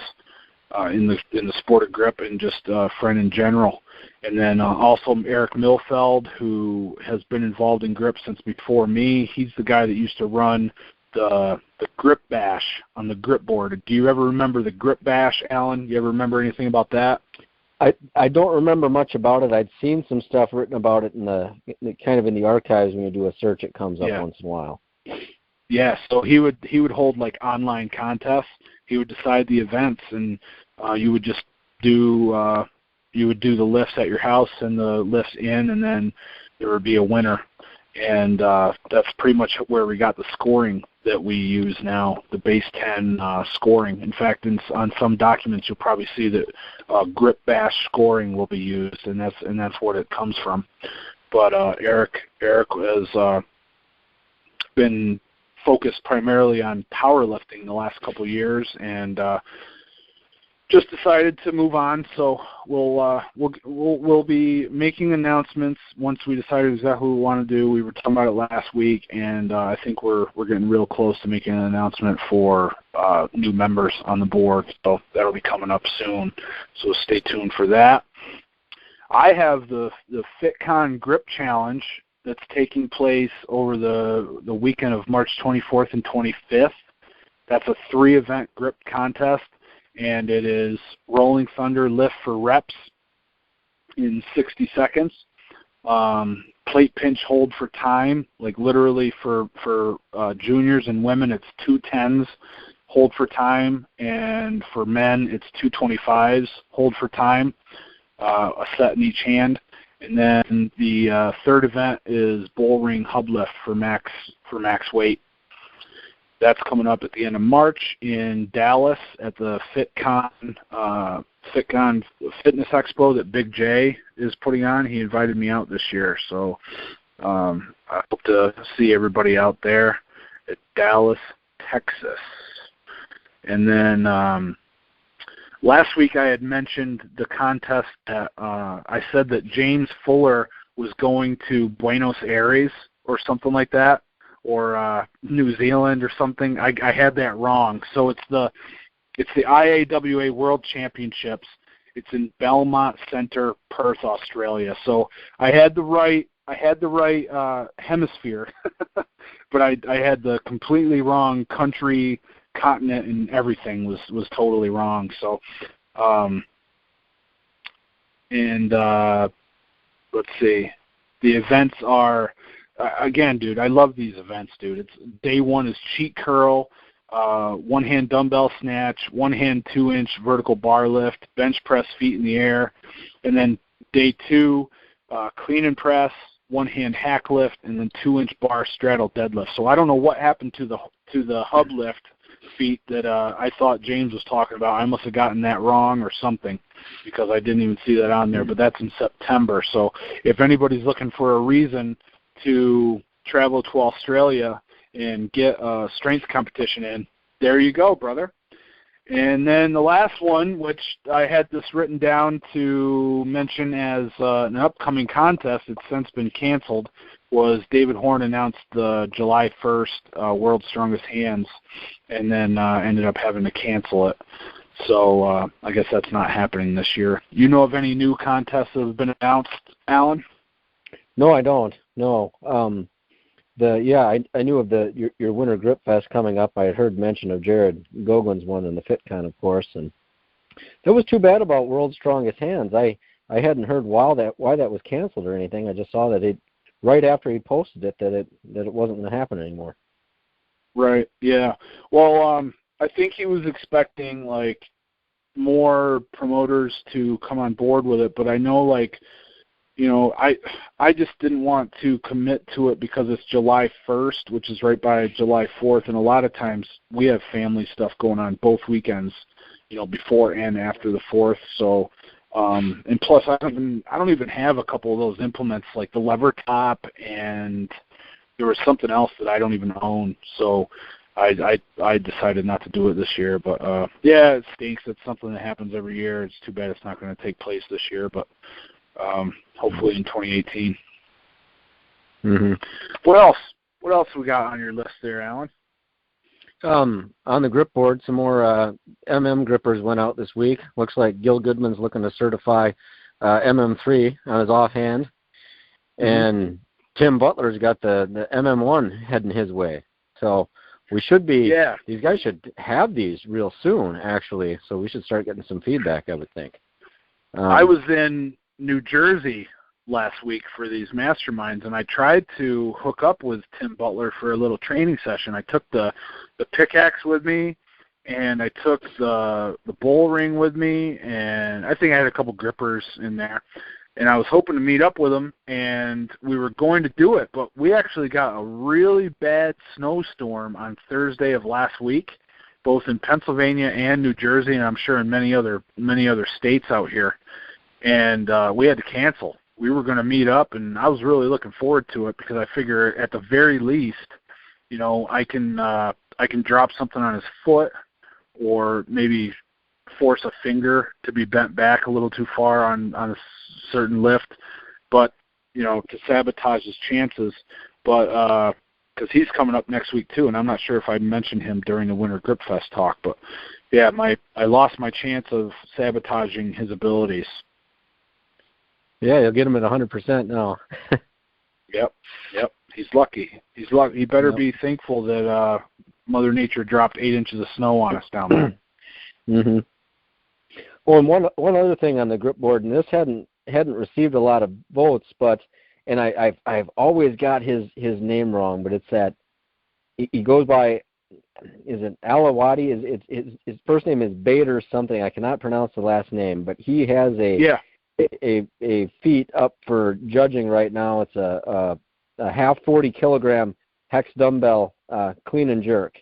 in the sport of grip and just a friend in general. And then also Eric Milfeld, who has been involved in grip since before me. He's the guy that used to run the grip bash on the grip board. Do you ever remember the grip bash, Alan? You ever remember anything about that? I don't remember much about it. I'd seen some stuff written about it in the archives. When you do a search, it comes up once in a while. Yeah, so he would hold like online contests. He would decide the events, and you would just do the lifts at your house and the lifts in, and then there would be a winner. And that's pretty much where we got the scoring that we use now, the base 10 scoring. In fact, on some documents, you'll probably see that grip bash scoring will be used, and that's what it comes from. But Eric has been focused primarily on powerlifting the last couple of years, and just decided to move on. So we'll be making announcements once we decide exactly what we want to do. We were talking about it last week, and I think we're getting real close to making an announcement for new members on the board. So that'll be coming up soon. So stay tuned for that. I have the FitCon Grip Challenge that's taking place over the weekend of March 24th and 25th. That's a 3-event grip contest, and it is Rolling Thunder lift for reps in 60 seconds, plate pinch hold for time, like literally for juniors and women it's 2 10s hold for time, and for men it's 2 25s hold for time, a set in each hand. And then the third event is bull ring hub lift for max weight. That's coming up at the end of March in Dallas at the FitCon Fitness Expo that Big J is putting on. He invited me out this year, so I hope to see everybody out there at Dallas, Texas. And then last week I had mentioned the contest that I said that James Fuller was going to Buenos Aires or something like that, or New Zealand or something. I had that wrong. So it's the IAWA World Championships. It's in Belmont Center, Perth, Australia. So I had the right hemisphere, but I had the completely wrong country, continent, and everything was totally wrong. So let's see. The events are, again, dude, I love these events, dude. It's day 1 is cheat curl, 1-hand dumbbell snatch, 1-hand 2-inch vertical bar lift, bench press feet in the air, and then day 2, clean and press, 1-hand hack lift, and then 2-inch bar straddle deadlift. So I don't know what happened to the hub lift feet that I thought James was talking about. I must have gotten that wrong or something, because I didn't even see that on there. But that's in September. So if anybody's looking for a reason to travel to Australia and get a strength competition in, there you go, brother. And then the last one, which I had this written down to mention as an upcoming contest, it's since been canceled, was David Horn announced the July 1st World's Strongest Hands, and then ended up having to cancel it. So I guess that's not happening this year. You know of any new contests that have been announced, Alan? No, I don't. No. I knew of your Winter Grip Fest coming up. I had heard mention of Jared Gogwen's one in the FitCon, of course, and that was too bad about World's Strongest Hands. I hadn't heard why that was canceled or anything. I just saw that right after he posted it that it wasn't going to happen anymore. Right. Yeah. Well, I think he was expecting like more promoters to come on board with it, but I know I just didn't want to commit to it because it's July 1st, which is right by July 4th, and a lot of times we have family stuff going on both weekends, before and after the 4th. So, and plus I don't even have a couple of those implements like the lever top, and there was something else that I don't even own. So I decided not to do it this year, but yeah, it stinks. It's something that happens every year. It's too bad it's not going to take place this year, but hopefully in 2018. Mm-hmm. What else? What else we got on your list there, Alan? On the grip board, some more MM grippers went out this week. Looks like Gil Goodman's looking to certify MM3 on his offhand, and Tim Butler's got the MM1 heading his way. So we should be, these guys should have these real soon, actually, so we should start getting some feedback, I would think. I was in New Jersey last week for these masterminds, and I tried to hook up with Tim Butler for a little training session. I took the pickaxe with me, and I took the bull ring with me, and I think I had a couple grippers in there. And I was hoping to meet up with him, and we were going to do it, but we actually got a really bad snowstorm on Thursday of last week, both in Pennsylvania and New Jersey, and I'm sure in many other states out here. And we had to cancel. We were going to meet up, and I was really looking forward to it because I figure at the very least, you know, I can drop something on his foot, or maybe force a finger to be bent back a little too far on a certain lift, but, you know, to sabotage his chances. But because he's coming up next week too, and I'm not sure if I mentioned him during the Winter Grip Fest talk, but yeah, I lost my chance of sabotaging his abilities. Yeah, you'll get him at 100% now. Yep. He's lucky. He better be thankful that Mother Nature dropped 8 inches of snow on us down there. Mm-hmm. Well, and one other thing on the grip board, and this hadn't received a lot of votes, but and I've always got his name wrong, but it's that he goes by, is it Alawadi? His first name is Bader something. I cannot pronounce the last name, but he has a feat up for judging right now. It's a half 40 kilogram hex dumbbell clean and jerk.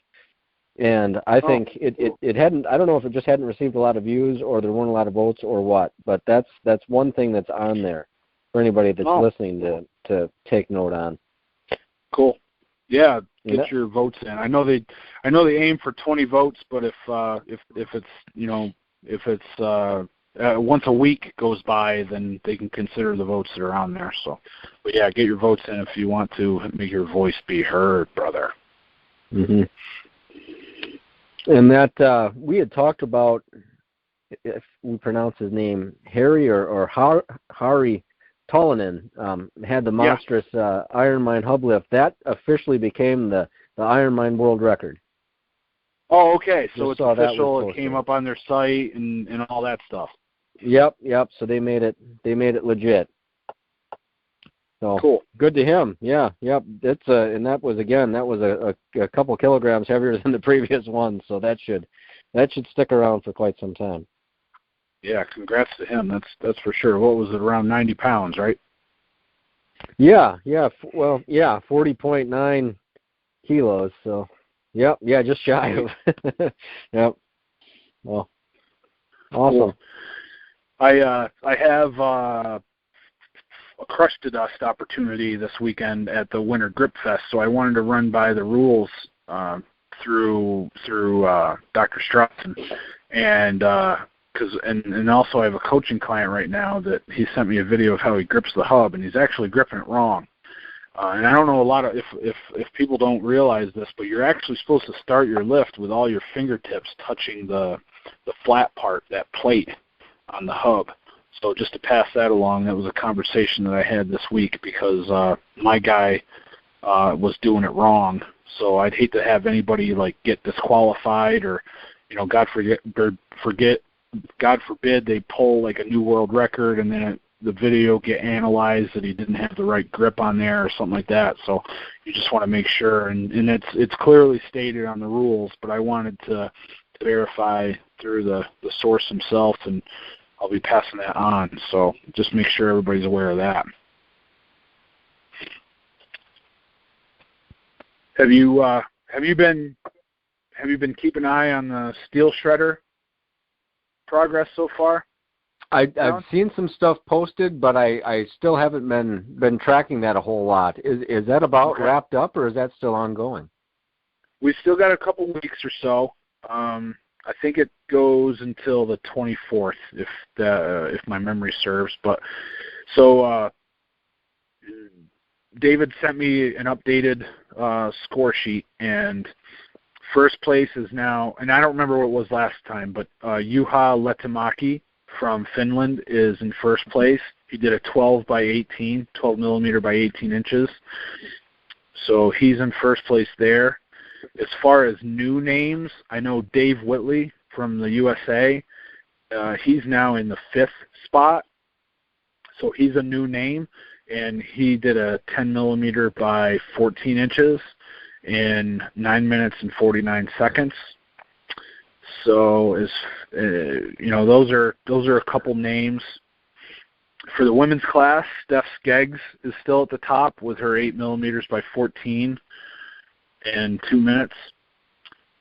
And I think it hadn't, I don't know if it just hadn't received a lot of views or there weren't a lot of votes or what, but that's one thing that's on there for anybody that's listening to take note on. Cool. Yeah, get your votes in. I know they aim for 20 votes, but if it's, you know, if it's once a week goes by, then they can consider the votes that are on there. So, but yeah, get your votes in if you want to make your voice be heard, brother. Mm-hmm. And that we had talked about, if we pronounce his name, Harry or Hari Tolanen, had the monstrous Iron Mine hub lift. That officially became the Iron Mine world record. Oh, okay. So it's official. It came up on their site and all that stuff. Yep. So they made it legit. So cool. Good to him. Yeah. Yep. It's and that was a couple kilograms heavier than the previous one. So that should stick around for quite some time. Yeah. Congrats to him. That's for sure. What was it? Around 90 pounds, right? Yeah. Well, yeah. 40.9 kilos. So. Yep. Yeah. Just shy of. Yep. Well. Awesome. Cool. I have a Crush to Dust opportunity this weekend at the Winter Grip Fest, so I wanted to run by the rules through Dr. Stroughton, and also I have a coaching client right now that he sent me a video of how he grips the hub, and he's actually gripping it wrong. And I don't know a lot of if people don't realize this, but you're actually supposed to start your lift with all your fingertips touching the flat part, that plate on the hub. So just to pass that along, that was a conversation that I had this week because my guy was doing it wrong. So I'd hate to have anybody like get disqualified or, you know, God forbid they pull like a new world record and then the video get analyzed that he didn't have the right grip on there or something like that. So you just want to make sure, and it's clearly stated on the rules, but I wanted to verify through the source himself, and I'll be passing that on. So just make sure everybody's aware of that. Have you been keeping an eye on the steel shredder progress so far? I've seen some stuff posted, but I still haven't been tracking that a whole lot. Is that about wrapped up, or is that still ongoing? we still got a couple weeks or so. I think it goes until the 24th, if my memory serves. But so David sent me an updated score sheet, and first place is now, and I don't remember what it was last time, but Juha Lehtomäki from Finland is in first place. He did a 12 millimeter by 18 inches. So he's in first place there. As far as new names, I know Dave Whitley from the USA. He's now in the 5th spot. So he's a new name, and he did a 10 millimeter by 14 inches in 9 minutes and 49 seconds. So as those are a couple names. For the women's class, Steph Skeggs is still at the top with her 8 millimeters by 14 in 2 minutes.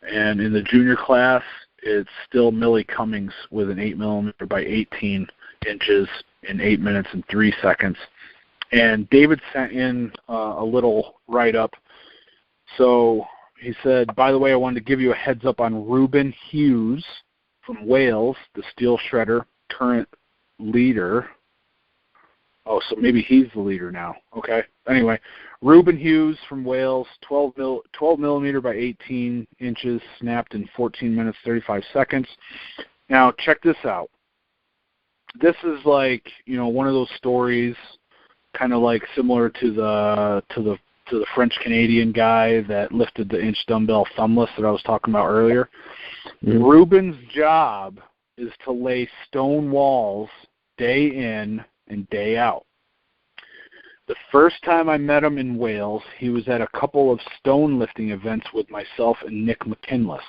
And in the junior class, it's still Millie Cummings with an 8 millimeter by 18 inches in 8 minutes and 3 seconds. And David sent in a little write-up. So he said, by the way, I wanted to give you a heads up on Reuben Hughes from Wales, the steel shredder, current leader. Oh, so maybe he's the leader now. Okay. Anyway, Reuben Hughes from Wales, 12 millimeter by 18 inches, snapped in 14 minutes, 35 seconds. Now, check this out. This is like, one of those stories kind of like similar to the French-Canadian guy that lifted the inch dumbbell thumbless that I was talking about earlier. Mm-hmm. Reuben's job is to lay stone walls day in and day out. The first time I met him in Wales, he was at a couple of stone lifting events with myself and Nick McKinless.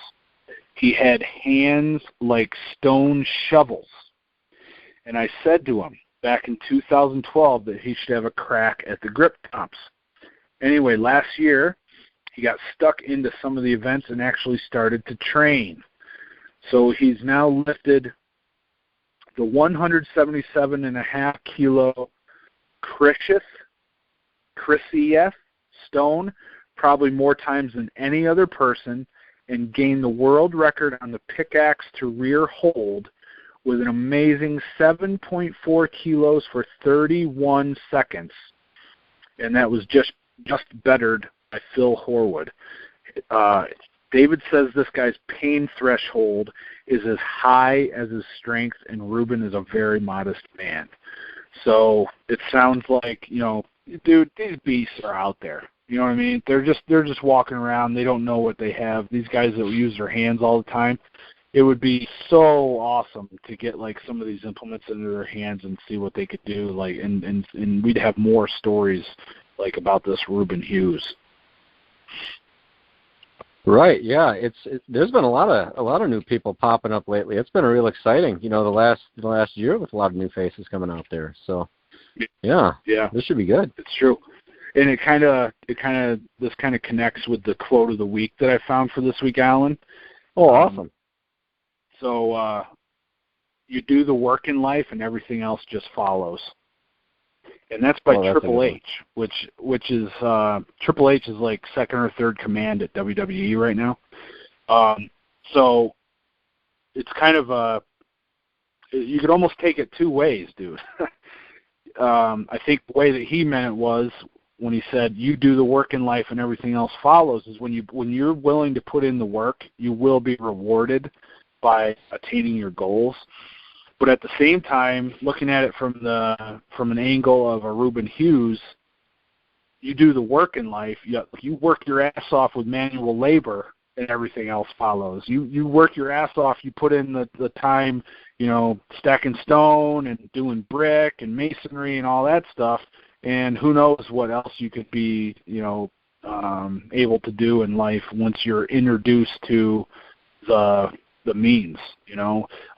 He had hands like stone shovels. And I said to him back in 2012 that he should have a crack at the grip comps. Anyway, last year, he got stuck into some of the events and actually started to train. So he's now lifted the 177.5 kilo Krishith stone probably more times than any other person, and gained the world record on the pickaxe to rear hold with an amazing 7.4 kilos for 31 seconds. And that was just bettered by Phil Horwood. David says this guy's pain threshold is as high as his strength, and Reuben is a very modest man. So it sounds like, dude, these beasts are out there. You know what I mean? They're just walking around. They don't know what they have. These guys that use their hands all the time, it would be so awesome to get like some of these implements into their hands and see what they could do. Like, and we'd have more stories like about this Reuben Hughes. Right, yeah. There's been a lot of new people popping up lately. It's been real exciting, the last year with a lot of new faces coming out there. So yeah. This should be good. It's true. And this kind of connects with the quote of the week that I found for this week, Alan. Oh, awesome. So you do the work in life and everything else just follows. And that's by Triple H, which is Triple H is like second or third command at WWE right now. So it's kind of you could almost take it two ways, dude. I think the way that he meant it was when he said you do the work in life and everything else follows is when you're willing to put in the work, you will be rewarded by attaining your goals. But at the same time, looking at it from an angle of a Reuben Hughes, you do the work in life. You work your ass off with manual labor, and everything else follows. You work your ass off. You put in the time, stacking stone and doing brick and masonry and all that stuff. And who knows what else you could be, able to do in life once you're introduced to the means.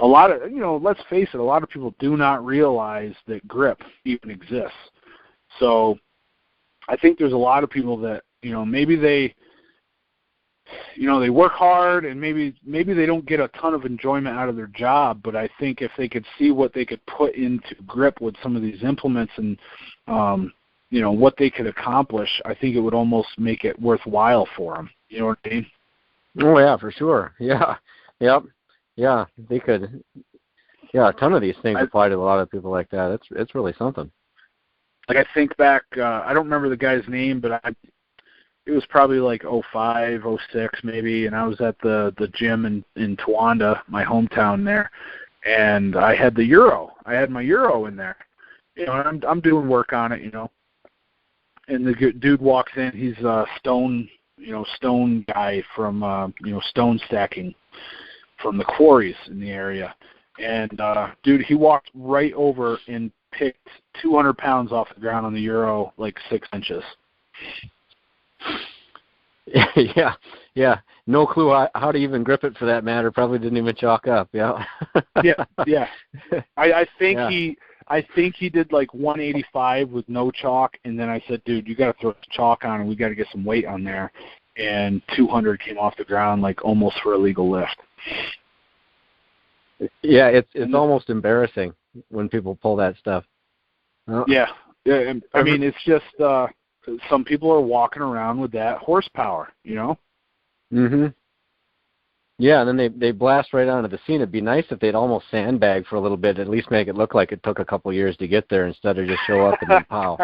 A lot of, let's face it, a lot of people do not realize that grip even exists. So I think there's a lot of people that, maybe they work hard and maybe they don't get a ton of enjoyment out of their job, but I think if they could see what they could put into grip with some of these implements and, what they could accomplish, I think it would almost make it worthwhile for them. You know what I mean? Oh yeah, for sure. Yeah. Yep. Yeah, they could. Yeah, a ton of these things apply to a lot of people like that. It's really something. Like I think back, I don't remember the guy's name, but it was probably like 05, 06 maybe, and I was at the gym in Towanda, my hometown there, and I had the Euro. I had my Euro in there. You know, and I'm doing work on it, you know. And the dude walks in. He's a stone guy from stone stacking from the quarries in the area. And dude, he walked right over and picked 200 pounds off the ground on the Euro, like 6 inches. Yeah. No clue how to even grip it for that matter. Probably didn't even chalk up. Yeah. yeah. I think he did like 185 with no chalk, and then I said, dude, you got to throw chalk on, and we got to get some weight on there. And 200 came off the ground, like almost for a legal lift. Yeah, it's almost embarrassing when people pull that stuff. Yeah. I mean, it's just some people are walking around with that horsepower, you know. Mhm. Yeah, and then they blast right onto the scene. It'd be nice if they'd almost sandbag for a little bit, at least make it look like it took a couple of years to get there instead of just show up and then pow.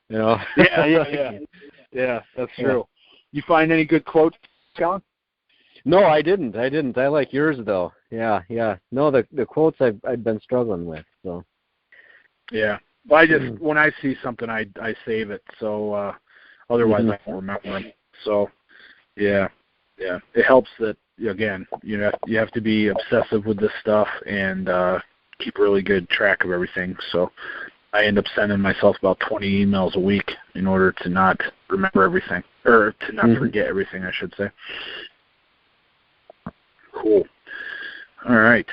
You know? Yeah, that's true. You find any good quotes, Colin? No, I didn't. I like yours though. Yeah. No, the quotes I've been struggling with. So. Yeah. Well, when I see something, I save it. So otherwise, I don't remember them. So, yeah. It helps that again, you have to be obsessive with this stuff and keep really good track of everything. So, I end up sending myself about 20 emails a week in order to not remember everything or to not forget everything, I should say. Cool. All right.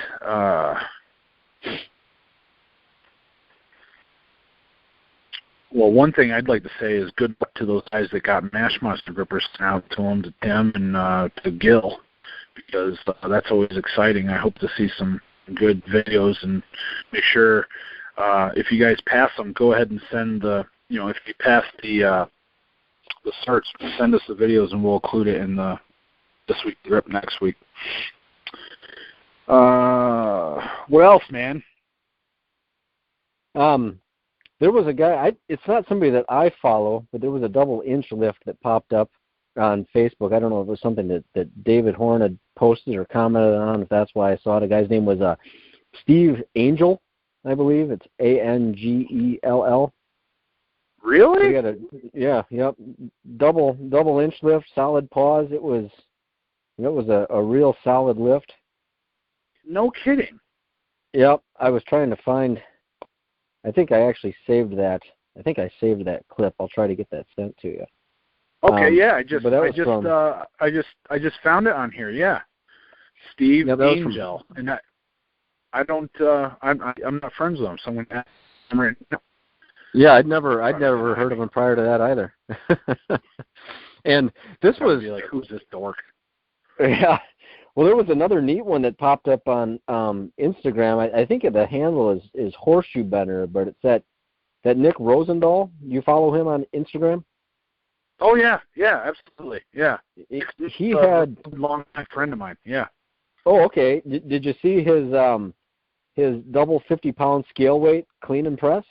Well, one thing I'd like to say is good luck to those guys that got Mashmaster grippers sent out to them, to Tim and to Gil, because that's always exciting. I hope to see some good videos and make sure if you guys pass them, go ahead and send if you pass the search, send us the videos and we'll include it in this week's grip next week. What else, man? There was a guy, it's not somebody that I follow, but there was a double inch lift that popped up on Facebook. I don't know if it was something that David Horn had posted or commented on, if that's why I saw it. The guy's name was Steve Angel, I believe. It's Angell. Really? Yep. Double inch lift, solid pause. It was a real solid lift. No kidding. Yep. I was trying to find. I think I actually saved that. I think I saved that clip. I'll try to get that sent to you. Okay. I just found it on here. Yeah. Steve Angel, and I don't. I'm not friends with him. So I'm going to ask him right now. Yeah, I'd never heard of him prior to that either. And this was like, who's this dork? Yeah. Well, there was another neat one that popped up on Instagram. I think the handle is Horseshoe Bender, but it's that Nick Rosendahl. You follow him on Instagram? Oh yeah, absolutely, yeah. He had a long-time friend of mine. Yeah. Oh, okay. Did you see his double 50-pound scale weight clean and press?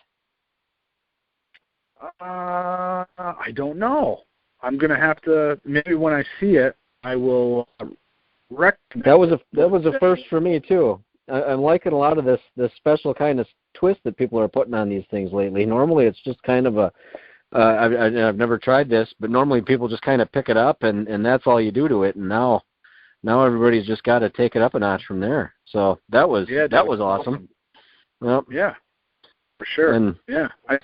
I don't know. I'm gonna have to, maybe when I see it, I will. That was a first for me too. I'm liking a lot of this special kind of twist that people are putting on these things lately. Normally it's just kind of I've never tried this, but normally people just kind of pick it up and that's all you do to it. And now everybody's just got to take it up a notch from there. So that was awesome. Yep. Yeah, for sure. And yeah, I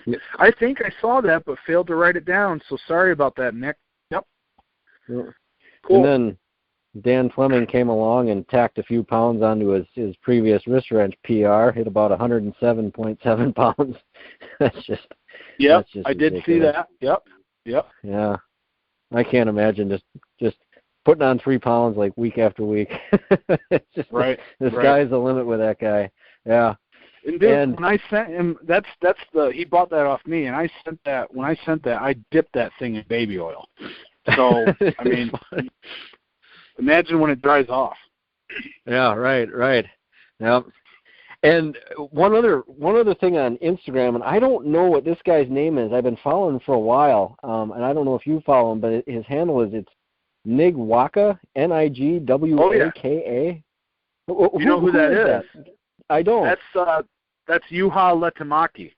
think I saw that but failed to write it down. So sorry about that, Nick. Yep. Cool. And then Dan Fleming came along and tacked a few pounds onto his previous wrist wrench PR, hit about 107.7 pounds. That's just I did ridiculous. See that. Yep. Yeah. I can't imagine just putting on 3 pounds like week after week. It's just right. The sky's the limit with that guy. Yeah. And when I sent him, he bought that off me, and when I sent that, I dipped that thing in baby oil. So I mean, Imagine when it dries off. Yeah, right. Yep. And one other thing on Instagram, and I don't know what this guy's name is. I've been following him for a while, and I don't know if you follow him, but his handle is Nigwaka, Nigwaka. You know who that is? That? I don't. That's Yuha Letamaki.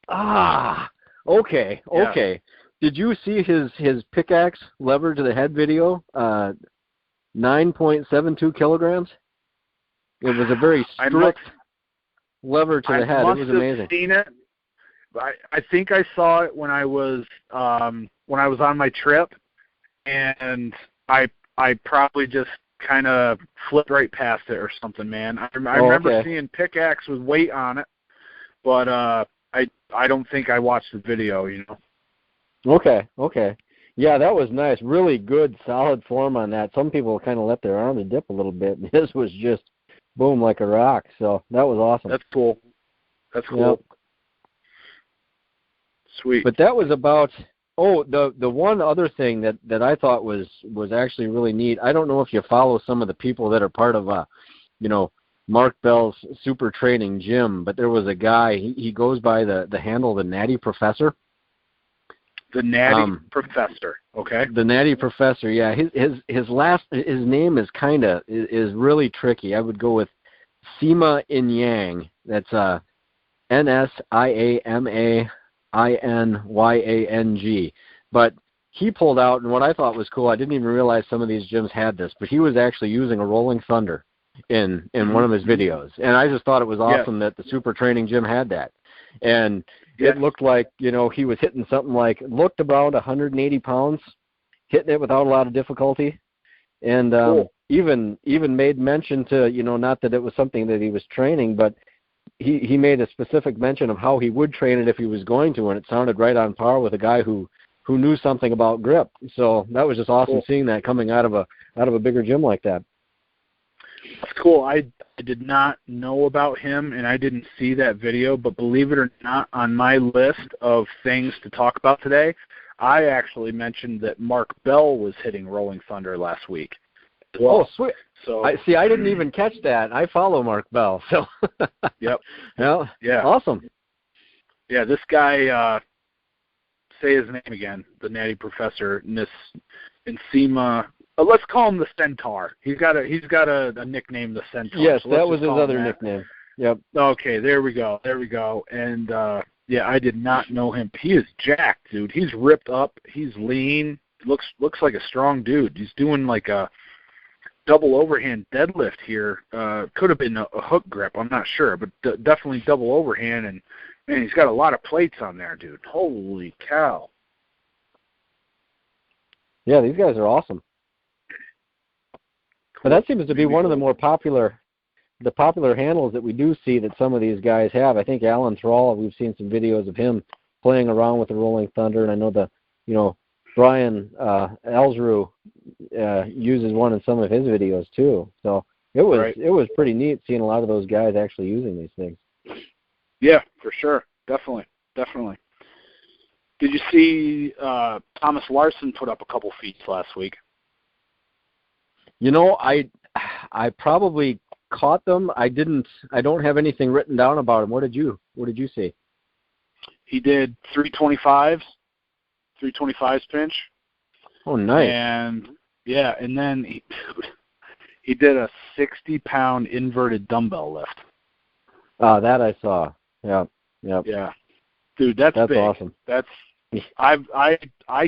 Ah, okay. Yeah. Did you see his pickaxe lever to the head video? 9.72 kilograms. It was a very strict lever to the head. It was amazing. I've seen it. I think I saw it when I was on my trip, and I probably just kind of flipped right past it or something, man. I remember seeing pickaxe with weight on it, but I don't think I watched the video, you know. Okay. Yeah, that was nice. Really good, solid form on that. Some people kind of let their arms dip a little bit, and his was just boom like a rock. So that was awesome. That's cool. Yep. Sweet. But that was about. Oh, the one other thing that I thought was actually really neat. I don't know if you follow some of the people that are part of Mark Bell's super training gym, but there was a guy. He goes by the handle the Natty Professor. The Natty Professor. Okay. The Natty Professor. Yeah. His name is really tricky. I would go with Sima Inyang. That's NSIAMAINYANG. But he pulled out, and what I thought was cool, I didn't even realize some of these gyms had this, but he was actually using a rolling thunder in one of his videos. And I just thought it was awesome that the super training gym had that. And it looked like, he was hitting something looked around 180 pounds, hitting it without a lot of difficulty. And cool. even made mention to, not that it was something that he was training, but he made a specific mention of how he would train it if he was going to, and it sounded right on par with a guy who knew something about grip. So that was just awesome seeing that coming out of a bigger gym like that. That's cool. I did not know about him, and I didn't see that video, but believe it or not, on my list of things to talk about today, I actually mentioned that Mark Bell was hitting Rolling Thunder last week. Well, oh, sweet. So I didn't even catch that. I follow Mark Bell, so. Yep. Yeah. Awesome. Yeah, this guy, say his name again, the Natty Professor, Nsima. Let's call him the Centaur. He's got a nickname, the Centaur. Yes, so that was his other nickname. Yep. Okay, there we go. And I did not know him. He is jacked, dude. He's ripped up. He's lean. Looks like a strong dude. He's doing like a double overhand deadlift here. Could have been a hook grip. I'm not sure, but definitely double overhand. And man, he's got a lot of plates on there, dude. Holy cow! Yeah, these guys are awesome. But that seems to be one of the more popular handles that we do see that some of these guys have. I think Alan Thrall, we've seen some videos of him playing around with the Rolling Thunder, and I know Brian Elsrew uses one in some of his videos too. So it was pretty neat seeing a lot of those guys actually using these things. Yeah, for sure. Definitely. Did you see Thomas Larson put up a couple feats last week? I probably caught them. I don't have anything written down about him. What did you see? He did 325s pinch. Oh, nice. And then he did a 60-pound inverted dumbbell lift. That I saw. Yeah. Yeah. Dude, that's big. Awesome. I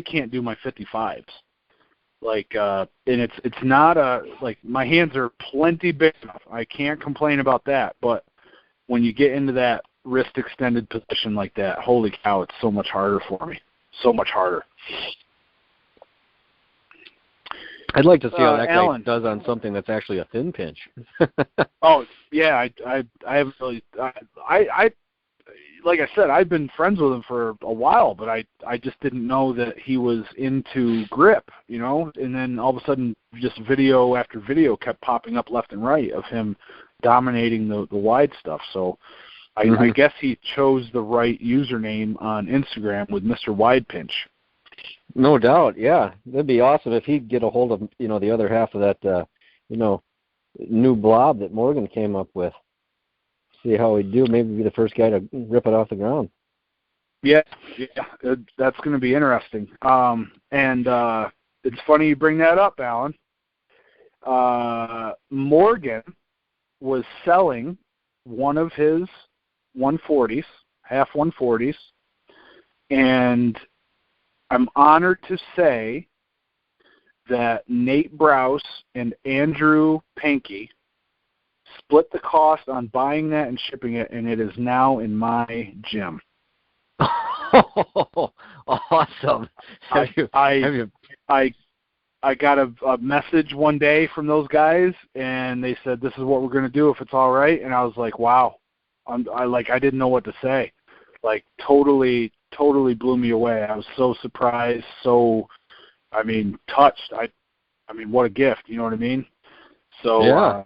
can't do my 55s. And it's not my hands are plenty big enough. I can't complain about that. But when you get into that wrist extended position like that, holy cow, it's so much harder for me. So much harder. I'd like to see how that guy does on something that's actually a thin pinch. Oh yeah, I haven't really. I like I said, I've been friends with him for a while, but I just didn't know that he was into grip, and then all of a sudden just video after video kept popping up left and right of him dominating the wide stuff. So I guess he chose the right username on Instagram with Mr. Wide Pinch. No doubt, yeah. That'd be awesome if he'd get a hold of, the other half of that, new blob that Morgan came up with. See how he'd do. Maybe be the first guy to rip it off the ground. Yeah, that's going to be interesting. And it's funny you bring that up, Alan. Morgan was selling one of his 140s, half 140s, and I'm honored to say that Nate Browse and Andrew Pankey split the cost on buying that and shipping it, and it is now in my gym. Awesome. I got a message one day from those guys, and they said, this is what we're going to do if it's all right. And I was like, wow. I didn't know what to say. Like, totally blew me away. I was so surprised, touched. What a gift, you know what I mean? So yeah.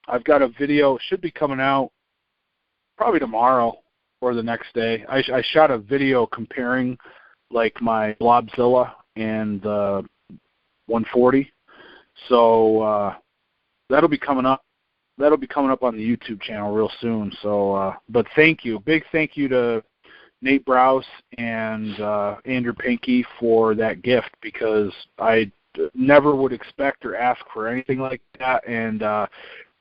I've got a video, should be coming out probably tomorrow or the next day. I shot a video comparing, like, my Blobzilla and the 140. So that'll be coming up. That'll be coming up on the YouTube channel real soon. So, but thank you. Big thank you to Nate Browse and Andrew Pankey for that gift, because I never would expect or ask for anything like that. And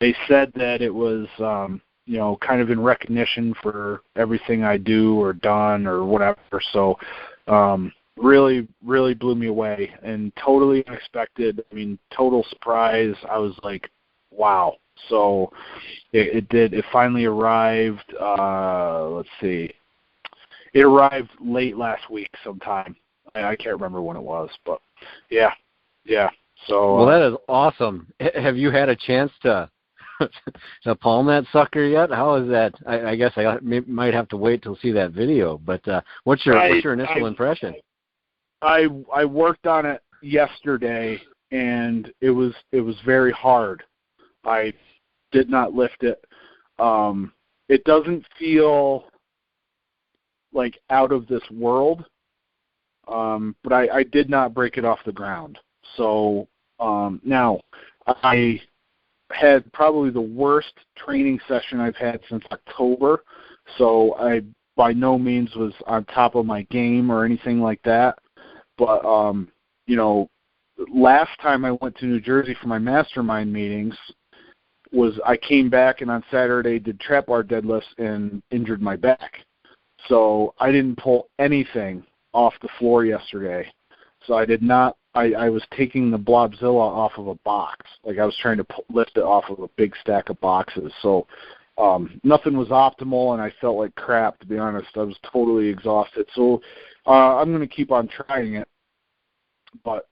they said that it was, kind of in recognition for everything I do or done or whatever. So really, really blew me away and totally unexpected. Total surprise. I was like, wow. So it did. It finally arrived. Let's see. It arrived late last week sometime. I can't remember when it was, but yeah. So well, that is awesome. Have you had a chance to palm that sucker yet? How is that? I guess I might have to wait till see that video. But what's your initial impression? I worked on it yesterday, and it was very hard. I did not lift it. It doesn't feel like out of this world, but I did not break it off the ground. So now I had probably the worst training session I've had since October, so I by no means was on top of my game or anything like that. But, last time I went to New Jersey for my mastermind meetings, I came back and on Saturday did trap bar deadlifts and injured my back. So I didn't pull anything off the floor yesterday. So I did not. I was taking the Blobzilla off of a box. Like, I was trying to lift it off of a big stack of boxes. So nothing was optimal, and I felt like crap, to be honest. I was totally exhausted. So I'm going to keep on trying it. But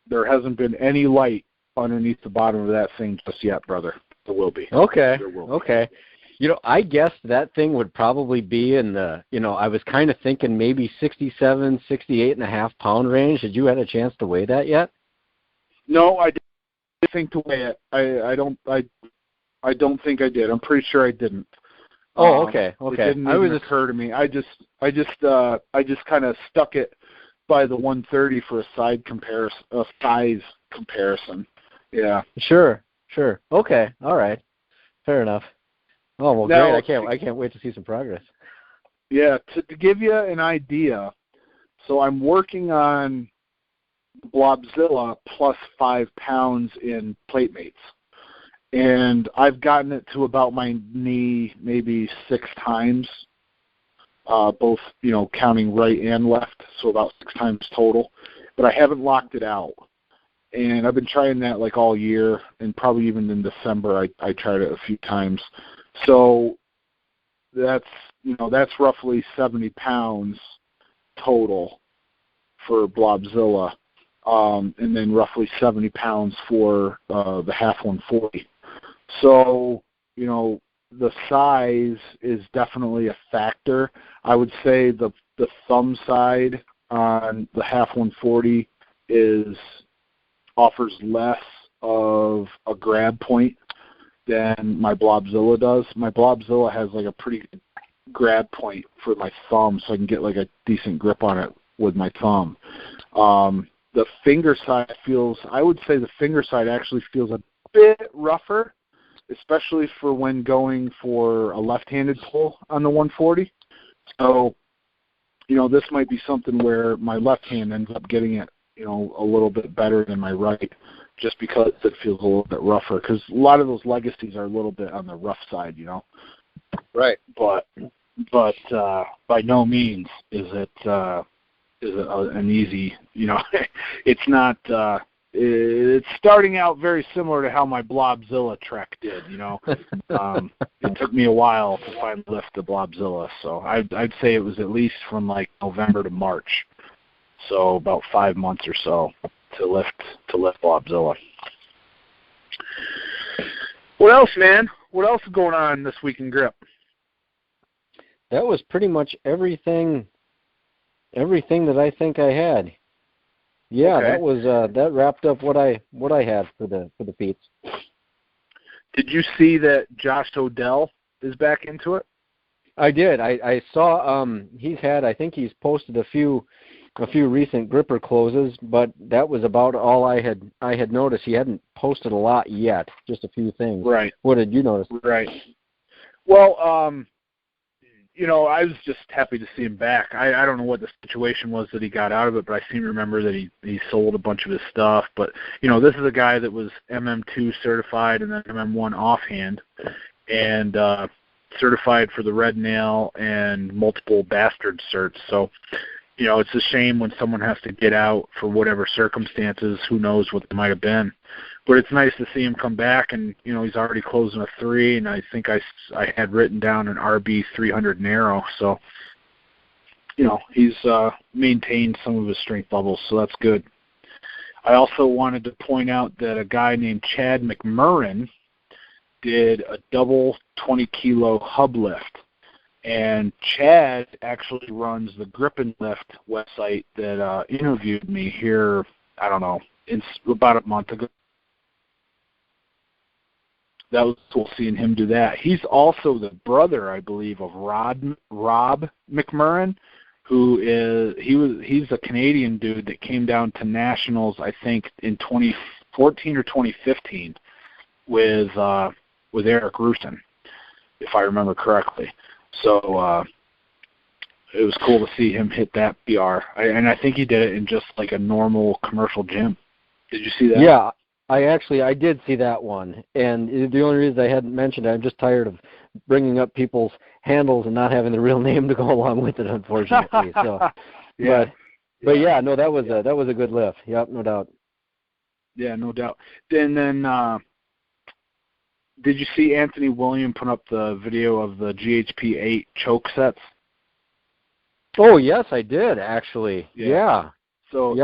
there hasn't been any light underneath the bottom of that thing just yet, brother. There will be. Okay. There will be. Okay. I guess that thing would probably be in the, I was kind of thinking maybe 67, 68.5 pound range. Did you have a chance to weigh that yet? No, I didn't think to weigh it. I don't think I did. I'm pretty sure I didn't. Oh, okay. It didn't even occur to me. I just kind of stuck it by the 130 for a size comparison. Yeah. Sure. Okay. All right. Fair enough. Oh, well, now, great. I can't wait to see some progress. Yeah, to give you an idea, so I'm working on Blobzilla plus 5 pounds in plate mates. And I've gotten it to about my knee maybe 6 times, both, counting right and left, so about 6 times total. But I haven't locked it out. And I've been trying that like all year, and probably even in December I tried it a few times. So that's roughly 70 pounds total for Blobzilla, and then roughly 70 pounds for the half 140. So, the size is definitely a factor. I would say the thumb side on the half 140 offers less of a grab point than my Blobzilla does. My Blobzilla has like a pretty good grab point for my thumb, so I can get like a decent grip on it with my thumb. The finger side I would say the finger side actually feels a bit rougher, especially for when going for a left-handed pull on the 140. So, this might be something where my left hand ends up getting it, a little bit better than my right, just because it feels a little bit rougher. Because a lot of those legacies are a little bit on the rough side, Right. But by no means is it an easy, it's not. It's starting out very similar to how my Blobzilla trek did. It took me a while to finally lift the Blobzilla, so I'd say it was at least from like November to March, so about 5 months or so to lift Blobzilla. What else, man? What else is going on this week in grip? That was pretty much everything that I think I had. Yeah, okay. That was that wrapped up what I had for the Feats. Did you see that Josh Odell is back into it? I did. I saw I think he's posted a few recent gripper closes, but that was about all I had noticed. He hadn't posted a lot yet, just a few things. Right. What did you notice? Right. Well, I was just happy to see him back. I don't know what the situation was that he got out of it, but I seem to remember that he sold a bunch of his stuff. But, this is a guy that was MM2 certified and then MM1 offhand and certified for the red nail and multiple bastard certs. So, it's a shame when someone has to get out for whatever circumstances. Who knows what they might have been. But it's nice to see him come back, and, he's already closing a 3, and I think I had written down an RB 300 narrow. So, he's maintained some of his strength levels, so that's good. I also wanted to point out that a guy named Chad McMurrin did a double 20-kilo hub lift. And Chad actually runs the Grip and Lift website that interviewed me here, I don't know, about a month ago. That was cool seeing him do that. He's also the brother, I believe, of Rob McMurrin, he's a Canadian dude that came down to nationals, I think, in 2014 or 2015 with Eric Rusin, if I remember correctly. So it was cool to see him hit that PR, and I think he did it in just like a normal commercial gym. Did you see that? Yeah. I did see that one, and the only reason I hadn't mentioned it, I'm just tired of bringing up people's handles and not having the real name to go along with it, unfortunately. So, yeah. But yeah, no, that was a good lift. Yep, no doubt. Yeah, no doubt. And then, did you see Anthony William put up the video of the GHP 8 choke sets? Oh yes, I did actually. Yeah. So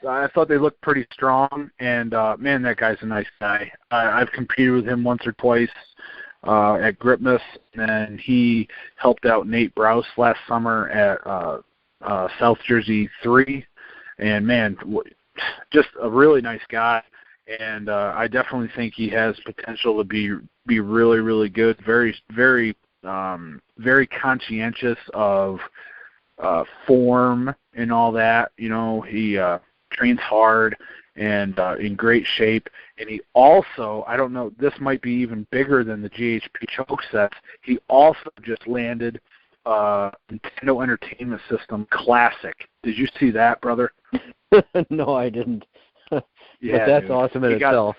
I thought they looked pretty strong, and man, that guy's a nice guy. I've competed with him once or twice at Gripmas, and he helped out Nate Browse last summer at South Jersey 3, and man, just a really nice guy. And I definitely think he has potential to be really, really good. Very, very, very conscientious of form and all that. He trains hard and in great shape. And he also, I don't know, this might be even bigger than the GHP choke sets. He also just landed Nintendo Entertainment System Classic. Did you see that, brother? No, I didn't. Yeah, but that's dude. Awesome in itself.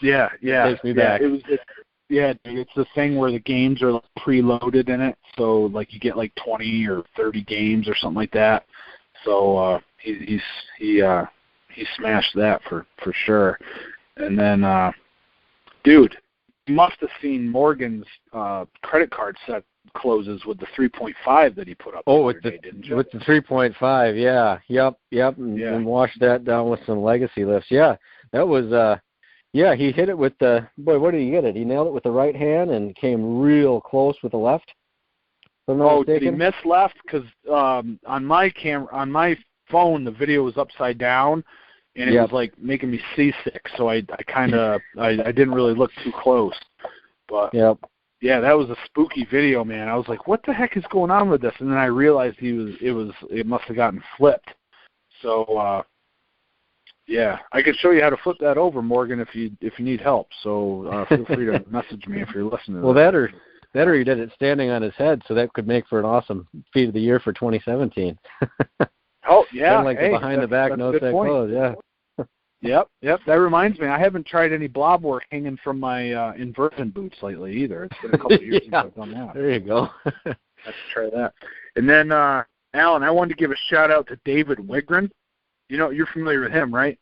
Yeah. Takes me back. It's the thing where the games are like preloaded in it, so like you get like 20 or 30 games or something like that. So he smashed that for sure. And then, dude, you must have seen Morgan's credit card set closes with the 3.5 that he put up. Oh, with the 3.5, yeah, yep, and washed that down with some legacy lifts. Yeah, that was. Yeah, he hit it with the, what did he get it? He nailed it with the right hand and came real close with the left. Did he miss left? Because on my phone, the video was upside down, and it was like making me seasick. So I didn't really look too close. But Yeah, that was a spooky video, man. I was like, what the heck is going on with this? And then I realized it must have gotten flipped. So, yeah, I could show you how to flip that over, Morgan, if you need help. So feel free to message me if you're listening. Well, that or he did it standing on his head, so that could make for an awesome feat of the year for 2017. Oh, yeah. Kind of like the behind the back, no set close, yeah. Yep. That reminds me, I haven't tried any blob work hanging from my inversion boots lately either. It's been a couple of years since I've done that. There you go. Let's try that. And then, Alan, I wanted to give a shout-out to David Wigram. You know, you're familiar with him, right?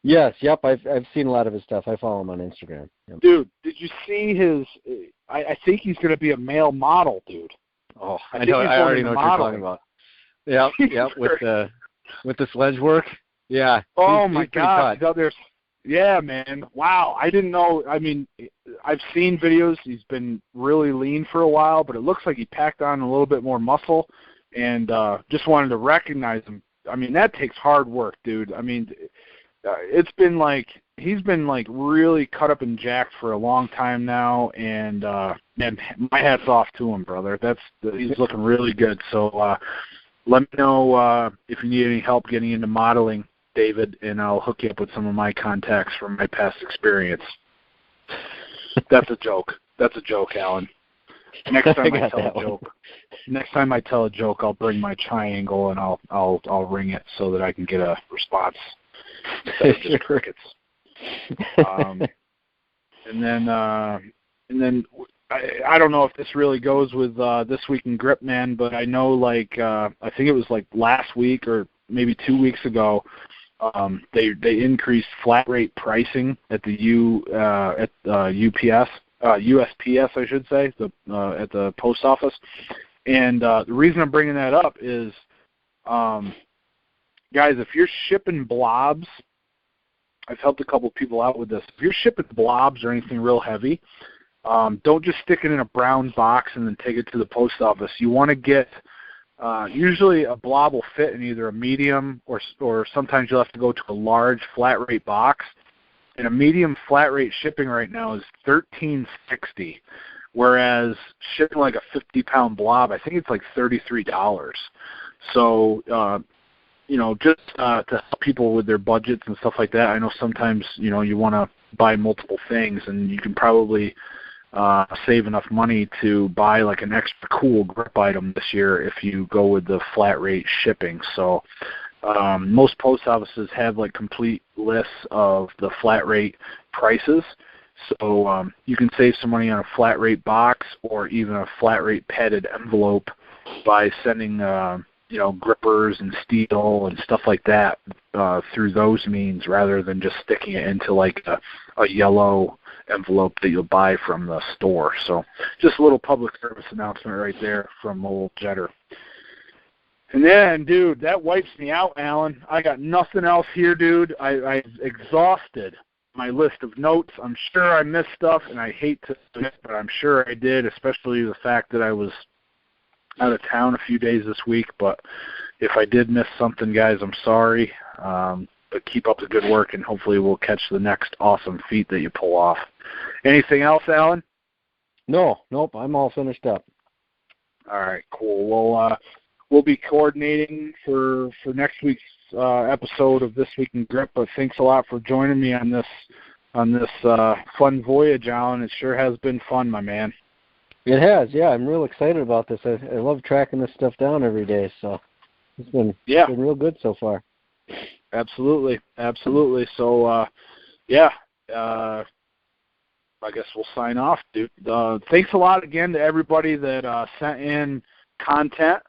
Yes, yep. I've seen a lot of his stuff. I follow him on Instagram. Yep. Dude, did you see his I think he's going to be a male model, dude. Oh, I know. I already know what you're talking about. Yep, with the sledge work. Yeah. Oh, my God. Yeah, man. Wow. I didn't know. I mean, I've seen videos. He's been really lean for a while, but it looks like he packed on a little bit more muscle, and just wanted to recognize him. I mean, that takes hard work, dude. I mean, it's been like he's been like really cut up and jacked for a long time now, and man, my hat's off to him, brother. He's looking really good. So let me know if you need any help getting into modeling, David, and I'll hook you up with some of my contacts from my past experience. That's a joke. That's a joke, Alan. Next time I tell a joke, I'll bring my triangle and I'll ring it so that I can get a response instead of just crickets. And then I don't know if this really goes with This Week in Grip, man, but I know I think it was like last week or maybe 2 weeks ago, they increased flat rate pricing at the USPS, I should say, at the post office. And the reason I'm bringing that up is, guys, if you're shipping blobs, I've helped a couple people out with this. If you're shipping blobs or anything real heavy, don't just stick it in a brown box and then take it to the post office. You want to get usually a blob will fit in either a medium or sometimes you'll have to go to a large flat rate box. And a medium flat rate shipping right now is $13.60, whereas shipping like a 50-pound blob, I think it's like $33. So, just to help people with their budgets and stuff like that, I know sometimes, you want to buy multiple things, and you can probably save enough money to buy like an extra cool grip item this year if you go with the flat rate shipping. So most post offices have like complete lists of the flat rate prices. So you can save some money on a flat rate box or even a flat rate padded envelope by sending grippers and steel and stuff like that through those means rather than just sticking it into like a yellow envelope that you'll buy from the store. So just a little public service announcement right there from old Jetter. And then, dude, that wipes me out, Alan. I got nothing else here, dude. I've exhausted my list of notes. I'm sure I missed stuff, and I hate to admit, but I'm sure I did, especially the fact that I was out of town a few days this week. But if I did miss something, guys, I'm sorry. But keep up the good work, and hopefully we'll catch the next awesome feat that you pull off. Anything else, Alan? Nope. I'm all finished up. All right, cool. Well, we'll be coordinating for next week's episode of This Week in Grip. But thanks a lot for joining me on this fun voyage, Alan. It sure has been fun, my man. It has, yeah. I'm real excited about this. I love tracking this stuff down every day, so it's been real good so far. Absolutely. So, I guess we'll sign off, dude. Thanks a lot again to everybody that sent in content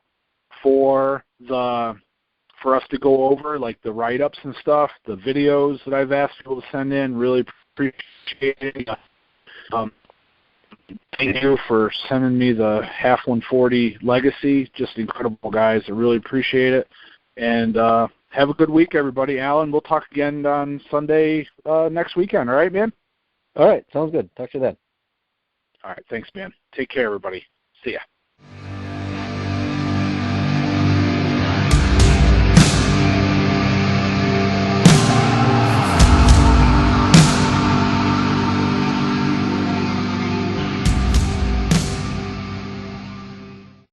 for us to go over, like the write-ups and stuff, the videos that I've asked people to send in. Really appreciate it. Thank you for sending me the half 140 legacy. Just incredible, guys. I really appreciate it. And have a good week, everybody. Alan, we'll talk again on Sunday next weekend. All right, man? All right. Sounds good. Talk to you then. All right. Thanks, man. Take care, everybody. See ya.